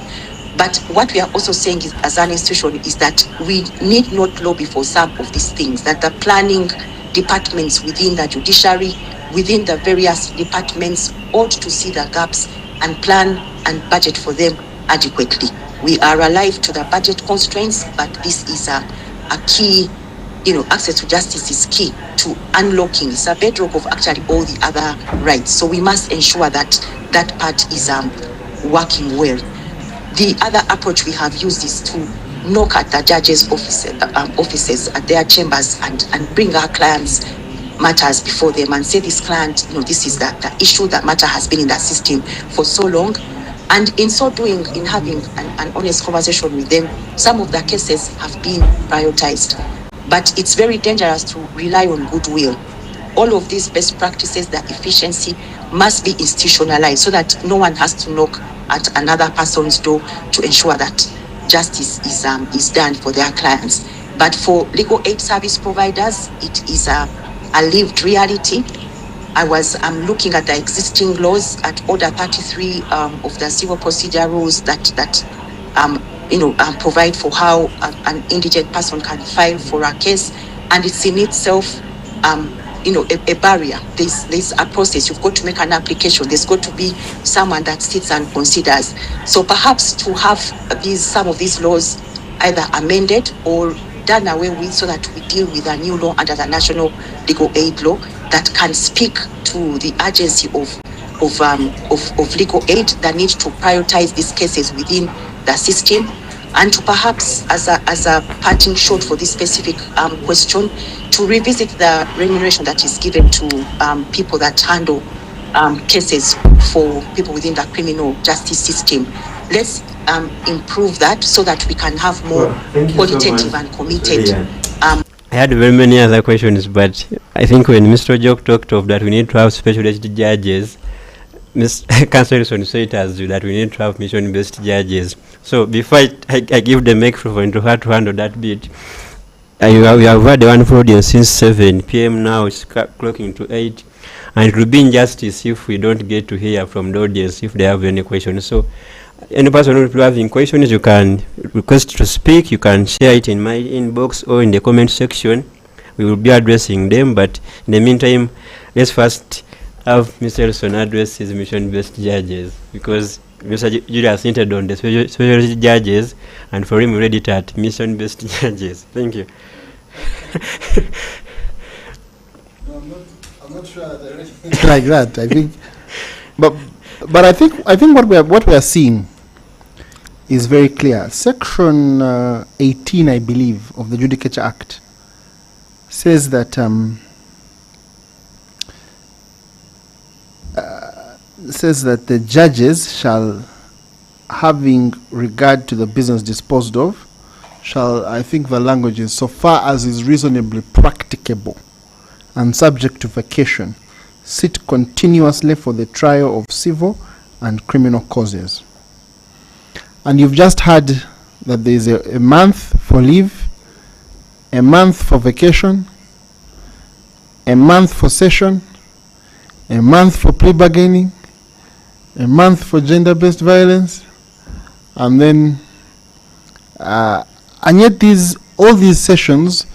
But what we are also saying is, as an institution, is that we need not lobby for some of these things, that the planning departments within the judiciary, within the various departments, ought to see the gaps and plan and budget for them adequately. We are alive to the budget constraints, but this is a key, access to justice is key to unlocking. It's a bedrock of actually all the other rights. So we must ensure that that part is working well. The other approach we have used is to knock at the judges' offices at their chambers and bring our clients' matters before them and say, this client, this is the issue, that matter has been in that system for so long. And in so doing, in having an honest conversation with them, some of the cases have been prioritized. But it's very dangerous to rely on goodwill. All of these best practices, the efficiency, must be institutionalized so that no one has to knock at another person's door to ensure that justice is done for their clients. But for legal aid service providers, it is a lived reality. I'm looking at the existing laws at Order 33 of the Civil Procedure Rules that provide for how an indigent person can file for a case, and it's in itself a barrier. There's a process. You've got to make an application. There's got to be someone that sits and considers. So perhaps to have some of these laws either amended or done away with, so that we deal with a new law under the National Legal Aid Law that can speak to the urgency of legal aid, that needs to prioritize these cases within the system, and to perhaps, as a parting shot for this specific question, to revisit the remuneration that is given to people that handle cases for people within the criminal justice system. Let's improve that so that we can have more qualitative and committed. I had very many other questions, but I think when Mr. Ojok talked of that we need to have specialist judges, Councillor Wilson said as that we need to have mission-based judges. So before I give the microphone to her to handle that bit, we have had one for audience since 7 p.m. now. It's clocking to 8, and it will be injustice if we don't get to hear from the audience if they have any questions. So any person who is having questions, you can request to speak. You can share it in my inbox or in the comment section. We will be addressing them, but in the meantime, let's first have Mr. Wilson address his mission-based judges, because Mr. Julius hinted on the specialist judges, and for him we read it at mission-based judges. Thank you. No, I'm not sure that like that. I think, but I think what we are seeing is very clear. Section 18, I believe, of the Judicature Act says that the judges shall, having regard to the business disposed of, shall, I think the language is, so far as is reasonably practicable and subject to vacation, sit continuously for the trial of civil and criminal causes. And you've just heard that there is a month for leave, a month for vacation, a month for session, a month for plea bargaining, a month for gender-based violence, and then and yet all these sessions,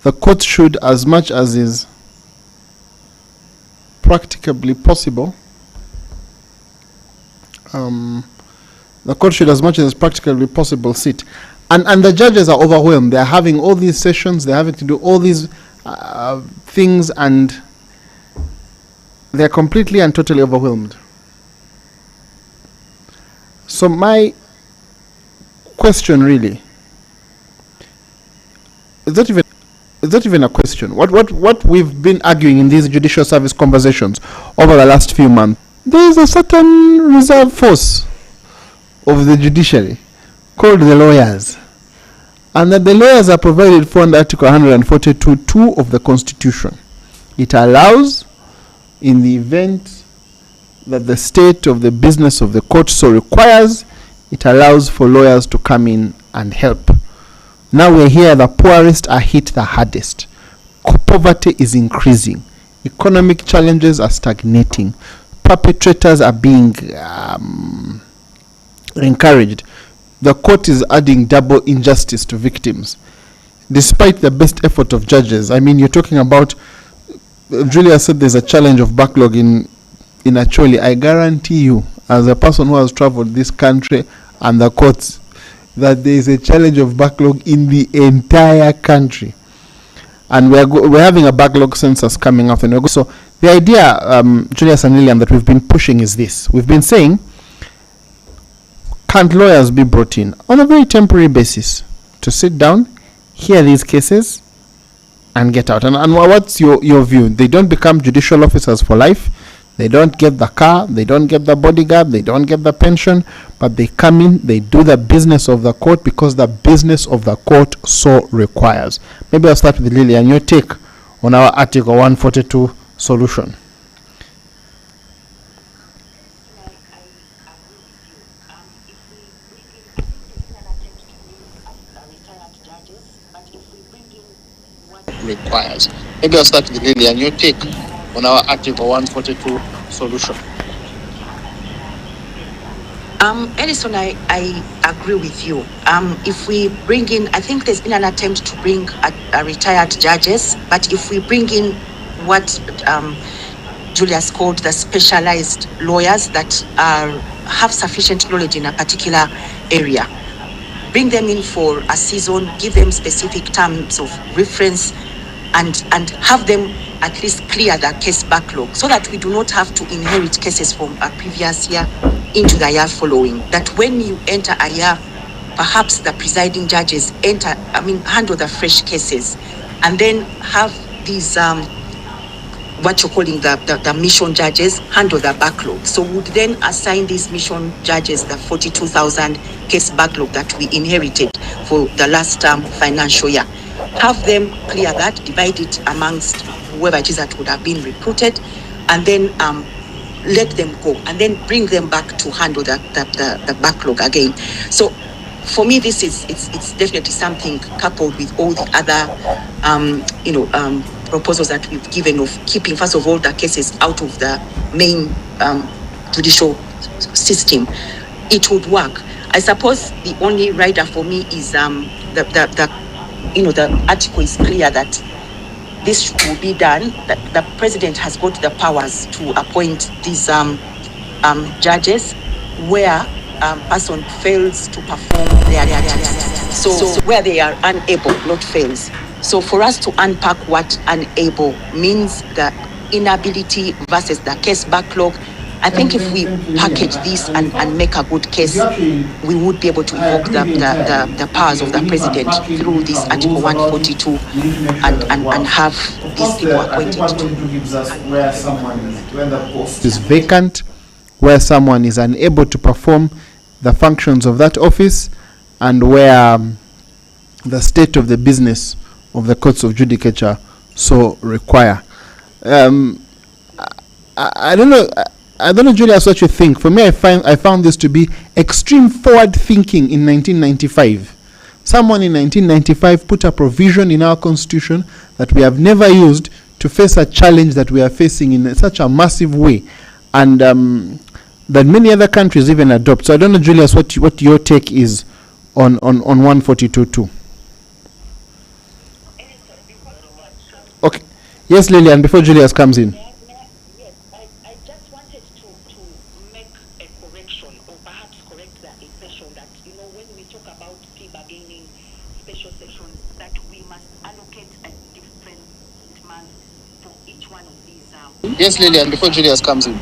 the court should, as much as is practicably possible, the court should, as much as practicably possible, sit. And the judges are overwhelmed. They're having all these sessions, they're having to do all these things, and they're completely and totally overwhelmed. So my question really, it's not even a question. What we've been arguing in these judicial service conversations over the last few months, there is a certain reserve force of the judiciary called the lawyers, and that the lawyers are provided for under Article 142(2) of the Constitution. It allows, in the event that the state of the business of the court so requires, it allows for lawyers to come in and help. Now we're here, the poorest are hit the hardest. Poverty is increasing. Economic challenges are stagnating. Perpetrators are being encouraged. The court is adding double injustice to victims, despite the best effort of judges. I mean, you're talking about, Julia said there's a challenge of backlog in Acholi. I guarantee you, as a person who has traveled this country and the courts, that there is a challenge of backlog in the entire country. And we're having a backlog census coming up. So the idea, Julius and Lillian, that we've been pushing is this. We've been saying, can't lawyers be brought in on a very temporary basis to sit down, hear these cases, and get out? And what's your view? They don't become judicial officers for life. They don't get the car, they don't get the bodyguard, they don't get the pension, but they come in, they do the business of the court because the business of the court so requires. Maybe I'll start with Lillian. Your take on our Article 142 solution. Requires. Maybe I'll start with Lillian. Your take on our Article 142 solution. Edison, I agree with you. If we bring in, I think there's been an attempt to bring a retired judges, but if we bring in what Julius called the specialized lawyers that have sufficient knowledge in a particular area, bring them in for a season, give them specific terms of reference, and have them at least clear the case backlog, so that we do not have to inherit cases from a previous year into the year following. That when you enter a year, perhaps the presiding judges handle the fresh cases, and then have these what you're calling the mission judges handle the backlog. So would then assign these mission judges the 42,000 case backlog that we inherited for the last financial year. Have them clear that, divide it amongst whoever it is that would have been recruited, and then let them go, and then bring them back to handle the backlog again. So for me, this is it's definitely something, coupled with all the other proposals that we've given of keeping, first of all, the cases out of the main judicial system. It would work. I suppose the only rider for me is the article is clear that this will be done, that the president has got the powers to appoint these judges where person fails to perform their duties. So where they are unable, not fails. So for us to unpack what unable means, the inability versus the case backlog, I think if we package this and make a good case, we would be able to evoke the powers of the president through this Article 142 and have these people appointed. Where someone, when the post is vacant, where someone is unable to perform the functions of that office, and where the state of the business of the courts of judicature so require. I don't know, Julius, what you think. For me, I found this to be extreme forward thinking in 1995. Someone in 1995 put a provision in our constitution that we have never used to face a challenge that we are facing in such a massive way, and that many other countries even adopt. So I don't know, Julius, what your take is on 142.2. Okay. Yes, Lillian, before Julius comes in. Yes, I just wanted to make a correction, or perhaps correct the impression that, when we talk about plea bargaining special sessions, that we must allocate a different month for each one of these. Yes, Lillian, before Julius comes in.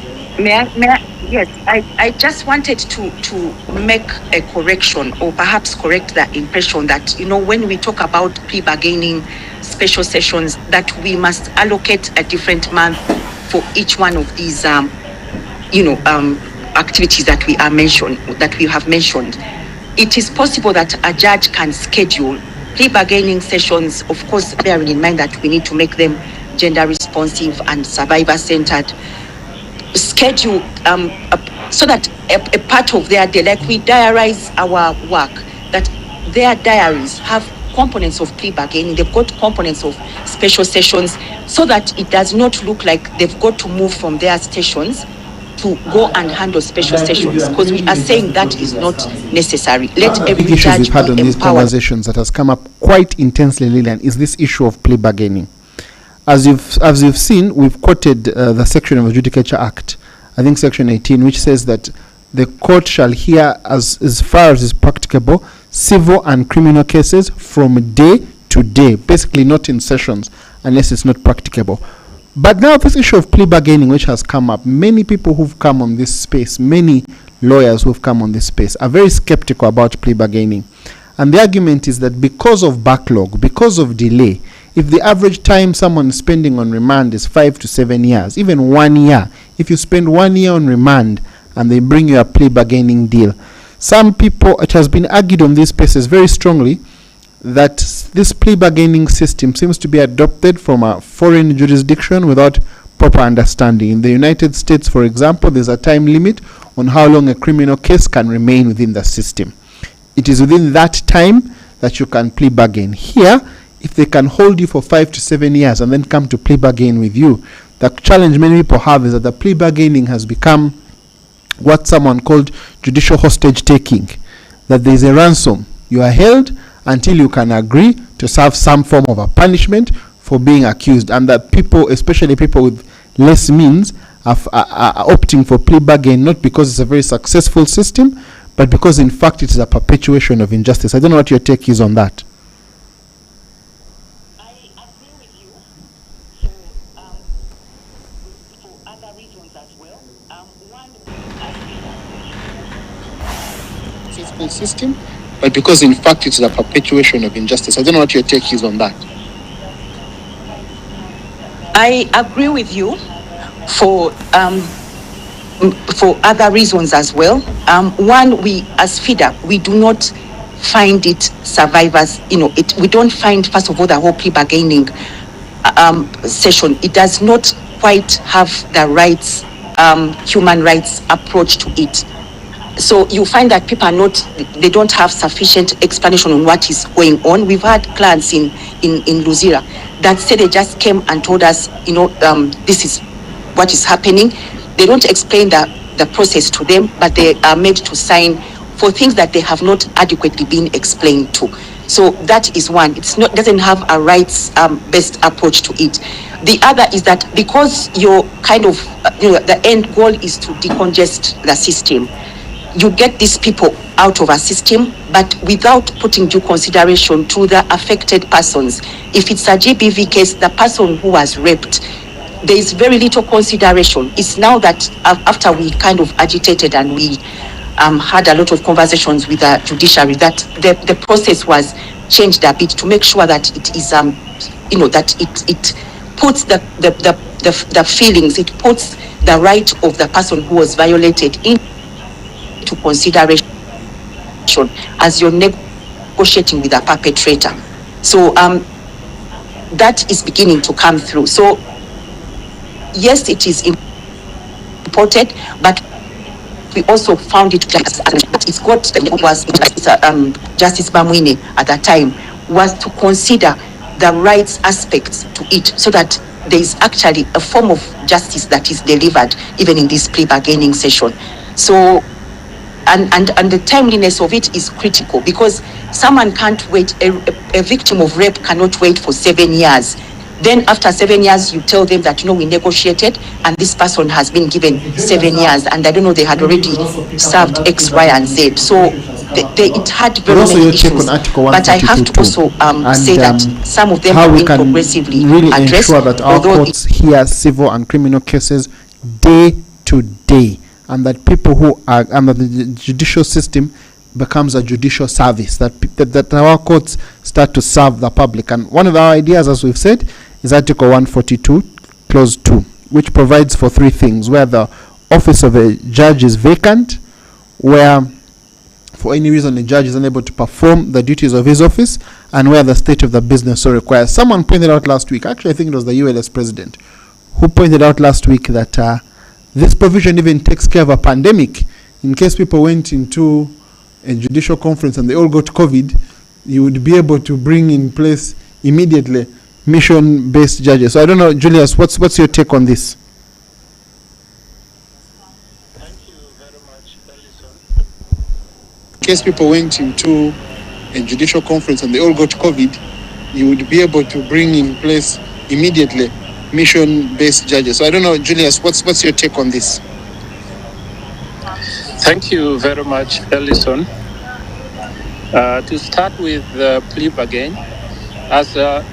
Yes, I just wanted to make a correction, or perhaps correct the impression that, when we talk about plea bargaining special sessions, that we must allocate a different month for each one of these, activities that we have mentioned. It is possible that a judge can schedule plea bargaining sessions, of course, bearing in mind that we need to make them gender responsive and survivor centered. Schedule so that a part of their day, like we diarize our work, that their diaries have components of plea bargaining, they've got components of special sessions, so that it does not look like they've got to move from their stations to go and handle special sessions, because we are saying that is not necessary. Let every big issues judge we've had be on these empowered. conversations that has come up quite intensely, Lillian, is this issue of plea bargaining. As you've seen, we've quoted the section of the Judicature Act, I think section 18, which says that the court shall hear, as far as is practicable, civil and criminal cases from day to day, basically not in sessions unless it's not practicable. But now this issue of plea bargaining, which has come up, many people who've come on this space, many lawyers who've come on this space, are very skeptical about plea bargaining. And the argument is that because of backlog, because of delay, if the average time someone is spending on remand is 5 to 7 years, even 1 year, if you spend 1 year on remand and they bring you a plea bargaining deal, some people, it has been argued on these spaces very strongly that this plea bargaining system seems to be adopted from a foreign jurisdiction without proper understanding. In the United States, for example, there's a time limit on how long a criminal case can remain within the system. It is within that time that you can plea bargain. Here, if they can hold you for 5 to 7 years and then come to plea bargain with you, the challenge many people have is that the plea bargaining has become what someone called judicial hostage taking, that there is a ransom. You are held until you can agree to serve some form of a punishment for being accused, and that people, especially people with less means, are opting for plea bargain not because it's a very successful system, but because in fact it is a perpetuation of injustice. I don't know what your take is on that. I agree with you for other reasons as well. One, Successful system, but because in fact it's a perpetuation of injustice. I don't know what your take is on that. I agree with you for other reasons as well. One, we as FIDA, we do not find it survivors, we don't find, first of all, the whole plea bargaining session. It does not quite have the rights, human rights approach to it. So you find that people they don't have sufficient explanation on what is going on. We've had clients in Luzira that say they just came and told us, this is what is happening. They don't explain the process to them, but they are made to sign for things that they have not adequately been explained to. So that is one. Doesn't have a rights-based approach to it. The other is that because your kind of, the end goal is to decongest the system, you get these people out of a system, but without putting due consideration to the affected persons. If it's a GBV case, the person who was raped, there is very little consideration. It's now that after we kind of agitated and we had a lot of conversations with the judiciary, that the process was changed a bit to make sure that it is, that it puts the feelings, it puts the right of the person who was violated into consideration as you're negotiating with a perpetrator. So that is beginning to come through. So yes, it is important, but we also found it it's got was Justice Bamwine at that time, was to consider the rights aspects to it, so that there is actually a form of justice that is delivered even in this plea bargaining session. So and the timeliness of it is critical, because someone can't wait, a victim of rape cannot wait for 7 years. Then after 7 years, you tell them that, we negotiated and this person has been given 7 years, and I don't know, they had already served X, Y, and Z. So it had very many issues. But I have to also say that some of them how have we been can progressively really addressed. ensure that our courts hear civil and criminal cases day to day, and that people who are under the judicial system becomes a judicial service, that our courts start to serve the public. And one of our ideas, as we've said, is Article 142, Clause 2, which provides for three things: where the office of a judge is vacant, where for any reason the judge is unable to perform the duties of his office, and where the state of the business so requires. Someone pointed out last week, actually I think it was the ULS president, who pointed out last week that this provision even takes care of a pandemic. In case people went into a judicial conference and they all got COVID, you would be able to bring in place immediately mission-based judges. So I don't know, Julius, what's your take on this? Thank you very much, Ellison. In case people went into a judicial conference and they all got COVID, you would be able to bring in place immediately mission-based judges. So I don't know, Julius, what's your take on this? Thank you very much, Ellison. To start with the plea bargain, as a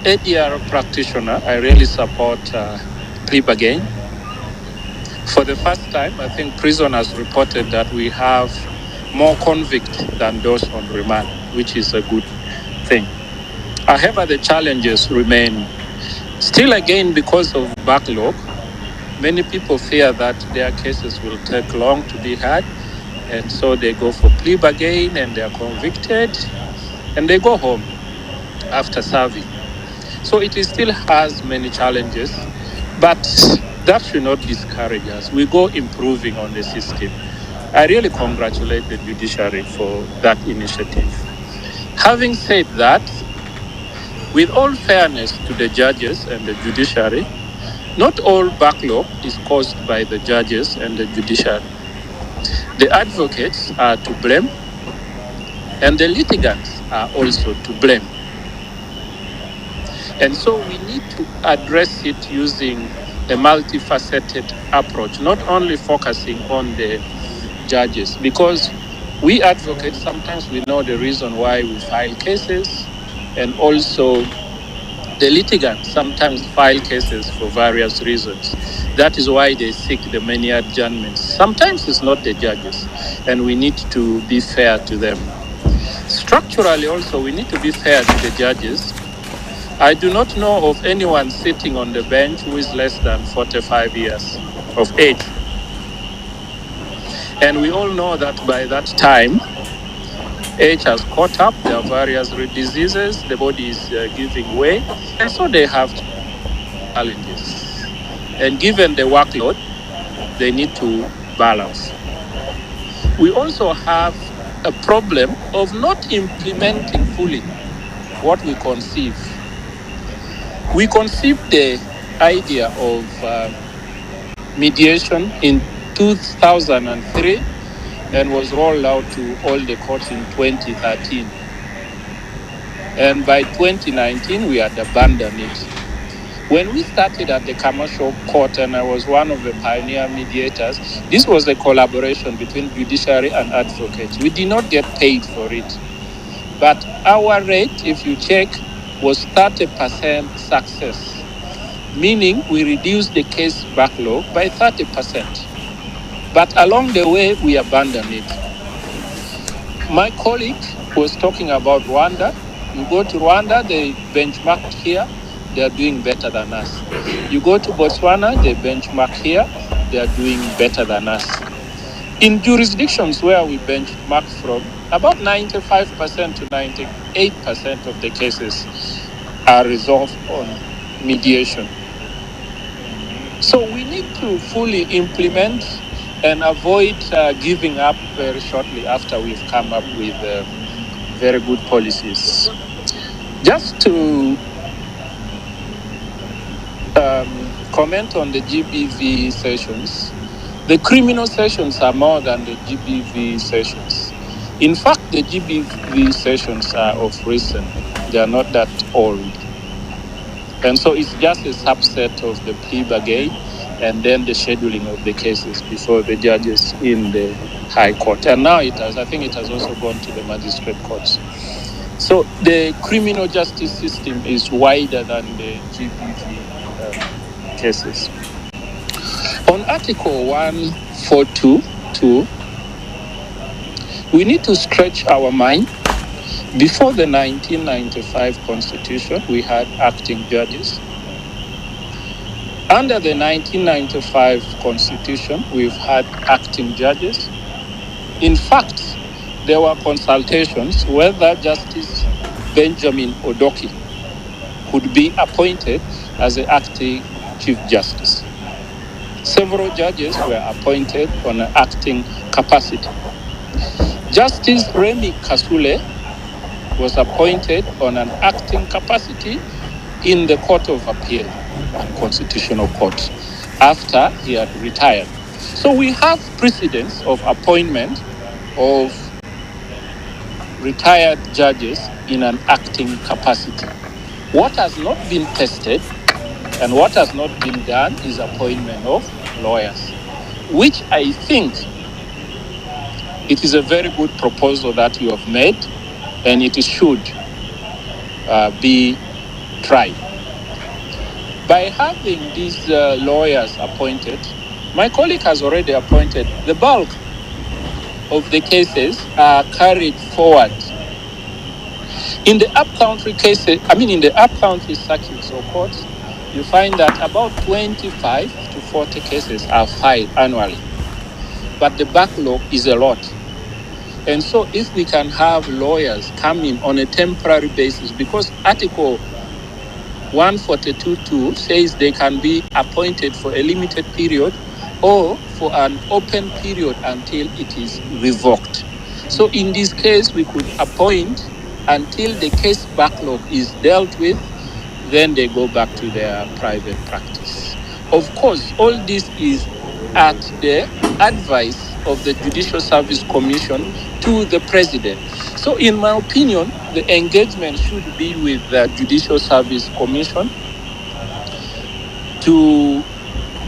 ADR practitioner, I really support plea bargain. For the first time, I think prisoners reported that we have more convicts than those on remand, which is a good thing. However, the challenges remain. Still, again, because of backlog, many people fear that their cases will take long to be heard, and so they go for plea bargain and they are convicted and they go home after serving. So it still has many challenges, but that should not discourage us. We go improving on the system. I really congratulate the judiciary for that initiative. Having said that, with all fairness to the judges and the judiciary, not all backlog is caused by the judges and the judiciary. The advocates are to blame, and the litigants are also to blame. And so we need to address it using a multifaceted approach, not only focusing on the judges, because we advocates, sometimes we know the reason why we file cases, and also the litigants sometimes file cases for various reasons. That is why they seek the many adjournments. Sometimes it's not the judges, and we need to be fair to them. Structurally also, we need to be fair to the judges. I do not know of anyone sitting on the bench who is less than 45 years of age. And we all know that by that time, age has caught up, there are various diseases, the body is giving way, and so they have challenges. And given the workload, they need to balance. We also have a problem of not implementing fully what we conceive. We conceived the idea of mediation in 2003 and was rolled out to all the courts in 2013. And by 2019, we had abandoned it. When we started at the commercial court, and I was one of the pioneer mediators, this was a collaboration between judiciary and advocates. We did not get paid for it. But our rate, if you check, was 30% success, meaning we reduced the case backlog by 30%. But along the way, we abandoned it. My colleague was talking about Rwanda. You go to Rwanda, they benchmarked here, they are doing better than us. You go to Botswana, they benchmark here, they are doing better than us. In jurisdictions where we benchmark from, about 95% to 98% of the cases are resolved on mediation. So we need to fully implement and avoid giving up very shortly after we've come up with very good policies. Just to comment on the GBV sessions, the criminal sessions are more than the GBV sessions. In fact, the GBV sessions are of recent. They are not that old. And so it's just a subset of the plea bargain and then the scheduling of the cases before the judges in the High Court. And now I think it has also gone to the magistrate courts. So the criminal justice system is wider than the GBV cases. On Article 142.2, we need to stretch our mind. Before the 1995 Constitution, we had acting judges. Under the 1995 Constitution, we've had acting judges. In fact, there were consultations whether Justice Benjamin Odoki could be appointed as the acting Chief Justice. Several judges were appointed on an acting capacity. Justice Remy Kasule was appointed on an acting capacity in the Court of Appeal and Constitutional Court after he had retired. So we have precedents of appointment of retired judges in an acting capacity. What has not been tested and what has not been done is appointment of lawyers, which I think it is a very good proposal that you have made, and it should be tried. By having these lawyers appointed, my colleague has already appointed, the bulk of the cases are carried forward. In the upcountry cases, in the upcountry circuits or courts, you find that about 25 to 40 cases are filed annually. But the backlog is a lot. And so if we can have lawyers come in on a temporary basis, because Article 142.2 says they can be appointed for a limited period or for an open period until it is revoked. So in this case, we could appoint until the case backlog is dealt with, then they go back to their private practice. Of course, all this is at the advice of the Judicial Service Commission to the President. So in my opinion, the engagement should be with the Judicial Service Commission to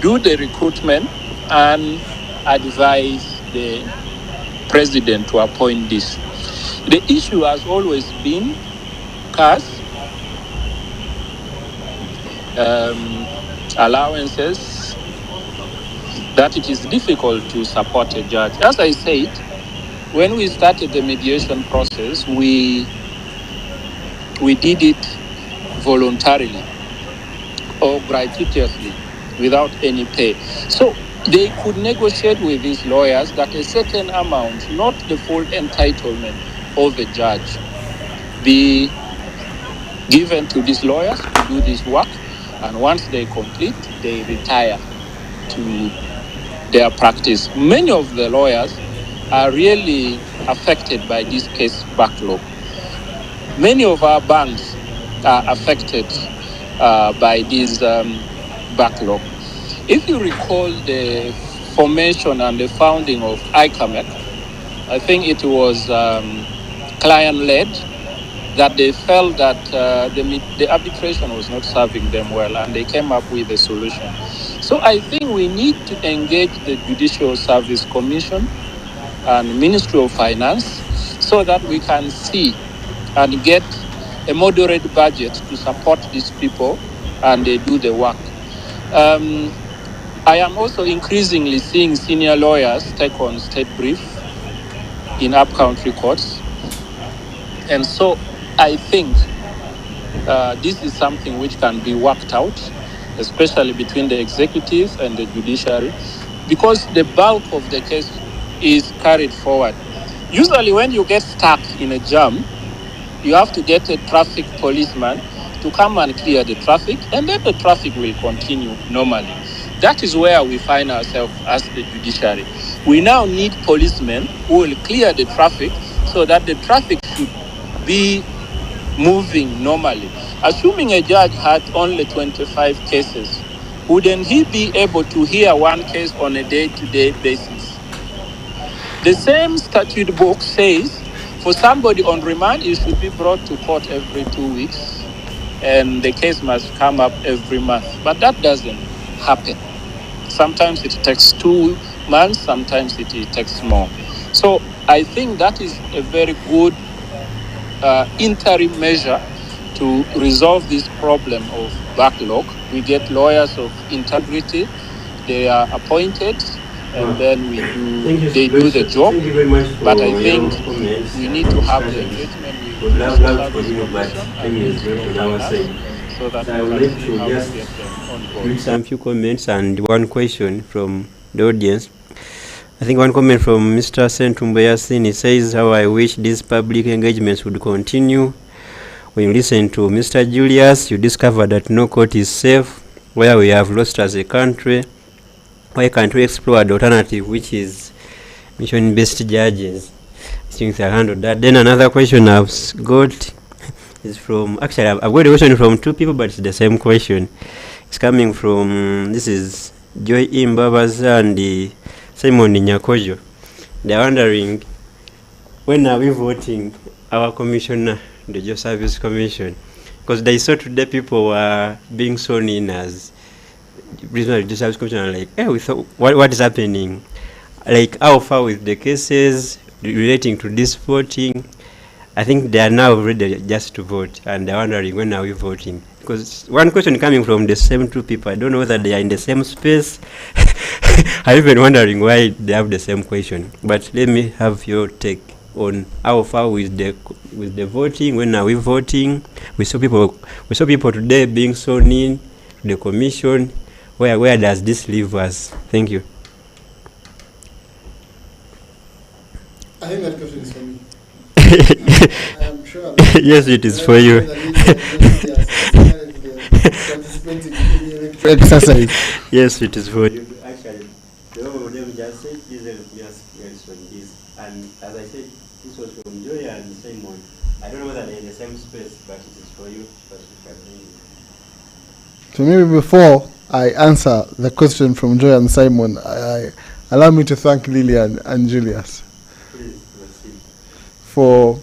do the recruitment and advise the President to appoint this. The issue has always been cash, allowances, that it is difficult to support a judge. As I said, when we started the mediation process, we did it voluntarily or gratuitously without any pay. So they could negotiate with these lawyers that a certain amount, not the full entitlement of a judge, be given to these lawyers to do this work, and once they complete, they retire to their practice. Many of the lawyers are really affected by this case backlog. Many of our banks are affected by this backlog. If you recall the formation and the founding of ICAMEC, I think it was client-led, that they felt that the arbitration was not serving them well, and they came up with a solution. So I think we need to engage the Judicial Service Commission and Ministry of Finance so that we can see and get a moderate budget to support these people and they do the work. I am also increasingly seeing senior lawyers take on state brief in upcountry courts. And so I think this is something which can be worked out, especially between the executive and the judiciary, because the bulk of the case is carried forward. Usually when you get stuck in a jam, you have to get a traffic policeman to come and clear the traffic, and then the traffic will continue normally. That is where we find ourselves as the judiciary. We now need policemen who will clear the traffic so that the traffic should be moving normally. Assuming a judge had only 25 cases, wouldn't he be able to hear one case on a day-to-day basis? The same statute book says for somebody on remand, it should be brought to court every 2 weeks, and the case must come up every month. But that doesn't happen. Sometimes it takes 2 months, sometimes it takes more. So I think that is a very good interim measure to resolve this problem of backlog. We get lawyers of integrity, they are appointed, and then they do the job. Thank you very much for But I your think comments we and need to have the discussions. engagement Would with love the for you, but Service time is Commission not on our side. so that So I we would can like see to how we just get them on board. read some few comments and one question from the audience. I think one comment from Mr. Sentumbo Yasin, he says, how I wish these public engagements would continue. When you listen to Mr. Julius, you discover that no court is safe, where we have lost as a country. Why can't we explore the alternative, which is mission-based judges? Things are handled that. Then another question I've got is from, actually I've got a question from two people, but it's the same question. It's coming from, this is Joy Imbabaza and Simon Nyakojo. They're wondering, when are we voting our commissioner, the Job Service Commission? Because they saw today people were being sworn in as regional Job Service Commissioner, like, hey, we thought, what is happening? Like, how far with the cases relating to this voting? I think they are now ready just to vote, and they're wondering, when are we voting? Because one question coming from the same two people, I don't know whether they are in the same space. I'm even wondering why they have the same question. But let me have your take on how far with the voting. When are we voting? We saw people today being sworn in to the commission. Where does this leave us? Thank you. I think that question is for me. I am sure. Yes, it is for you. Exercise. Yes, it is for you. Actually, the of them just said this on this, and as I said, this was from Joy and Simon. I don't know whether they're in the same space, but it is for you. So maybe before I answer the question from Joy and Simon, allow me to thank Lillian and Julius for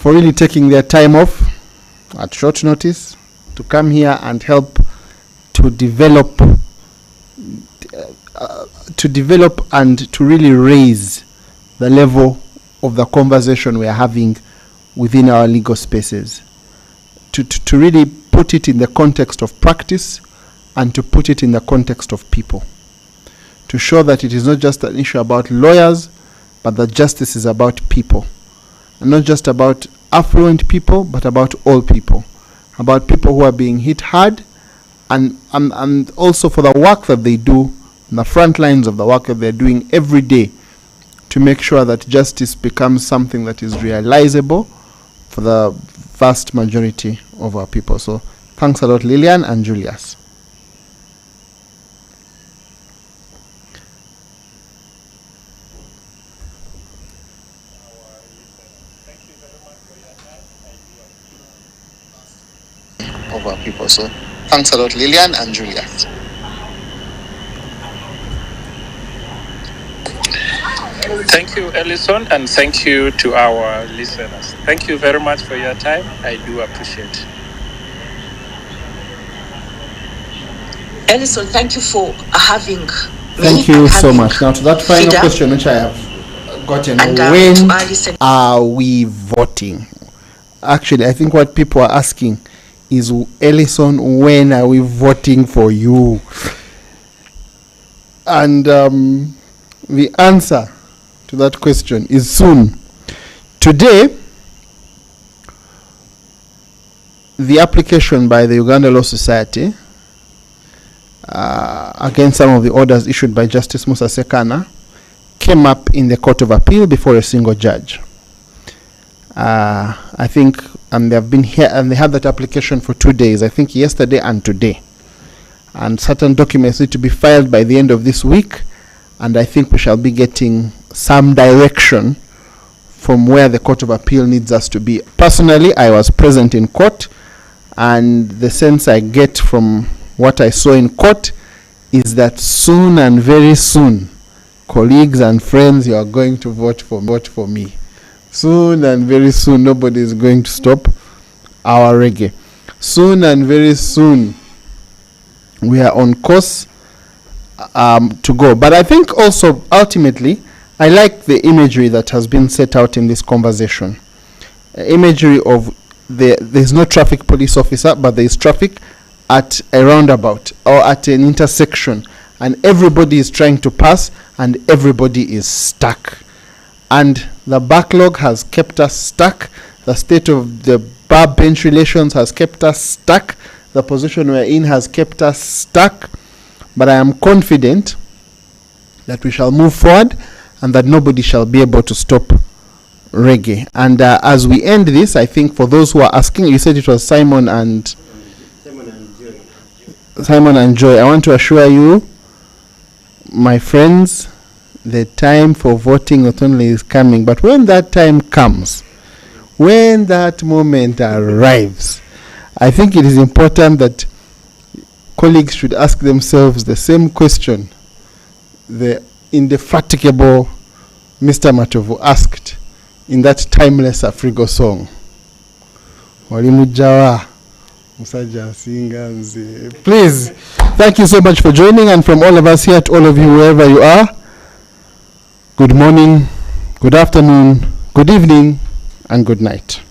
really taking their time off at short notice to come here and help to develop and to really raise the level of the conversation we are having within our legal spaces, to really put it in the context of practice and to put it in the context of people, to show that it is not just an issue about lawyers, but that justice is about people, and not just about affluent people, but about all people, about people who are being hit hard, and also for the work that they do, on the front lines of the work that they're doing every day, to make sure that justice becomes something that is realizable for the vast majority of our people. So thanks a lot, Lillian and Julius. Of our people. So thanks a lot, Lillian and Julius. Thank you, Ellison, and thank you to our listeners. Thank you very much for your time. I do appreciate it. Ellison, thank you for having me. Thank you so much. Now to that final question which I have gotten, And, when to our listeners. are we voting? Actually, I think what people are asking is, Ellison, when are we voting for you? And the answer to that question is soon. Today, the application by the Uganda Law Society against some of the orders issued by Justice Musa Sekana came up in the Court of Appeal before a single judge. I think, and they have been here, and they had that application for 2 days, I think yesterday and today. and certain documents need to be filed by the end of this week, and I think we shall be getting some direction from where the Court of Appeal needs us to be. Personally, I was present in court, and the sense I get from what I saw in court is that soon and very soon, colleagues and friends, you are going to vote for me. Soon and very soon, nobody is going to stop our reggae. Soon and very soon, we are on course to go. But I think also, ultimately, I like the imagery that has been set out in this conversation. Imagery of there's no traffic police officer, but there is traffic at a roundabout or at an intersection, and everybody is trying to pass, and everybody is stuck. And the backlog has kept us stuck. The state of the bar bench relations has kept us stuck. The position we're in has kept us stuck. But I am confident that we shall move forward and that nobody shall be able to stop reggae. And as we end this, I think for those who are asking, you said it was Simon and Joy. I want to assure you, my friends, the time for voting not only is coming, but when that time comes, when that moment arrives, I think it is important that colleagues should ask themselves the same question the indefatigable Mr. Matovu asked in that timeless Afrigo song. Please, thank you so much for joining, and from all of us here to all of you wherever you are, good morning, good afternoon, good evening, and good night.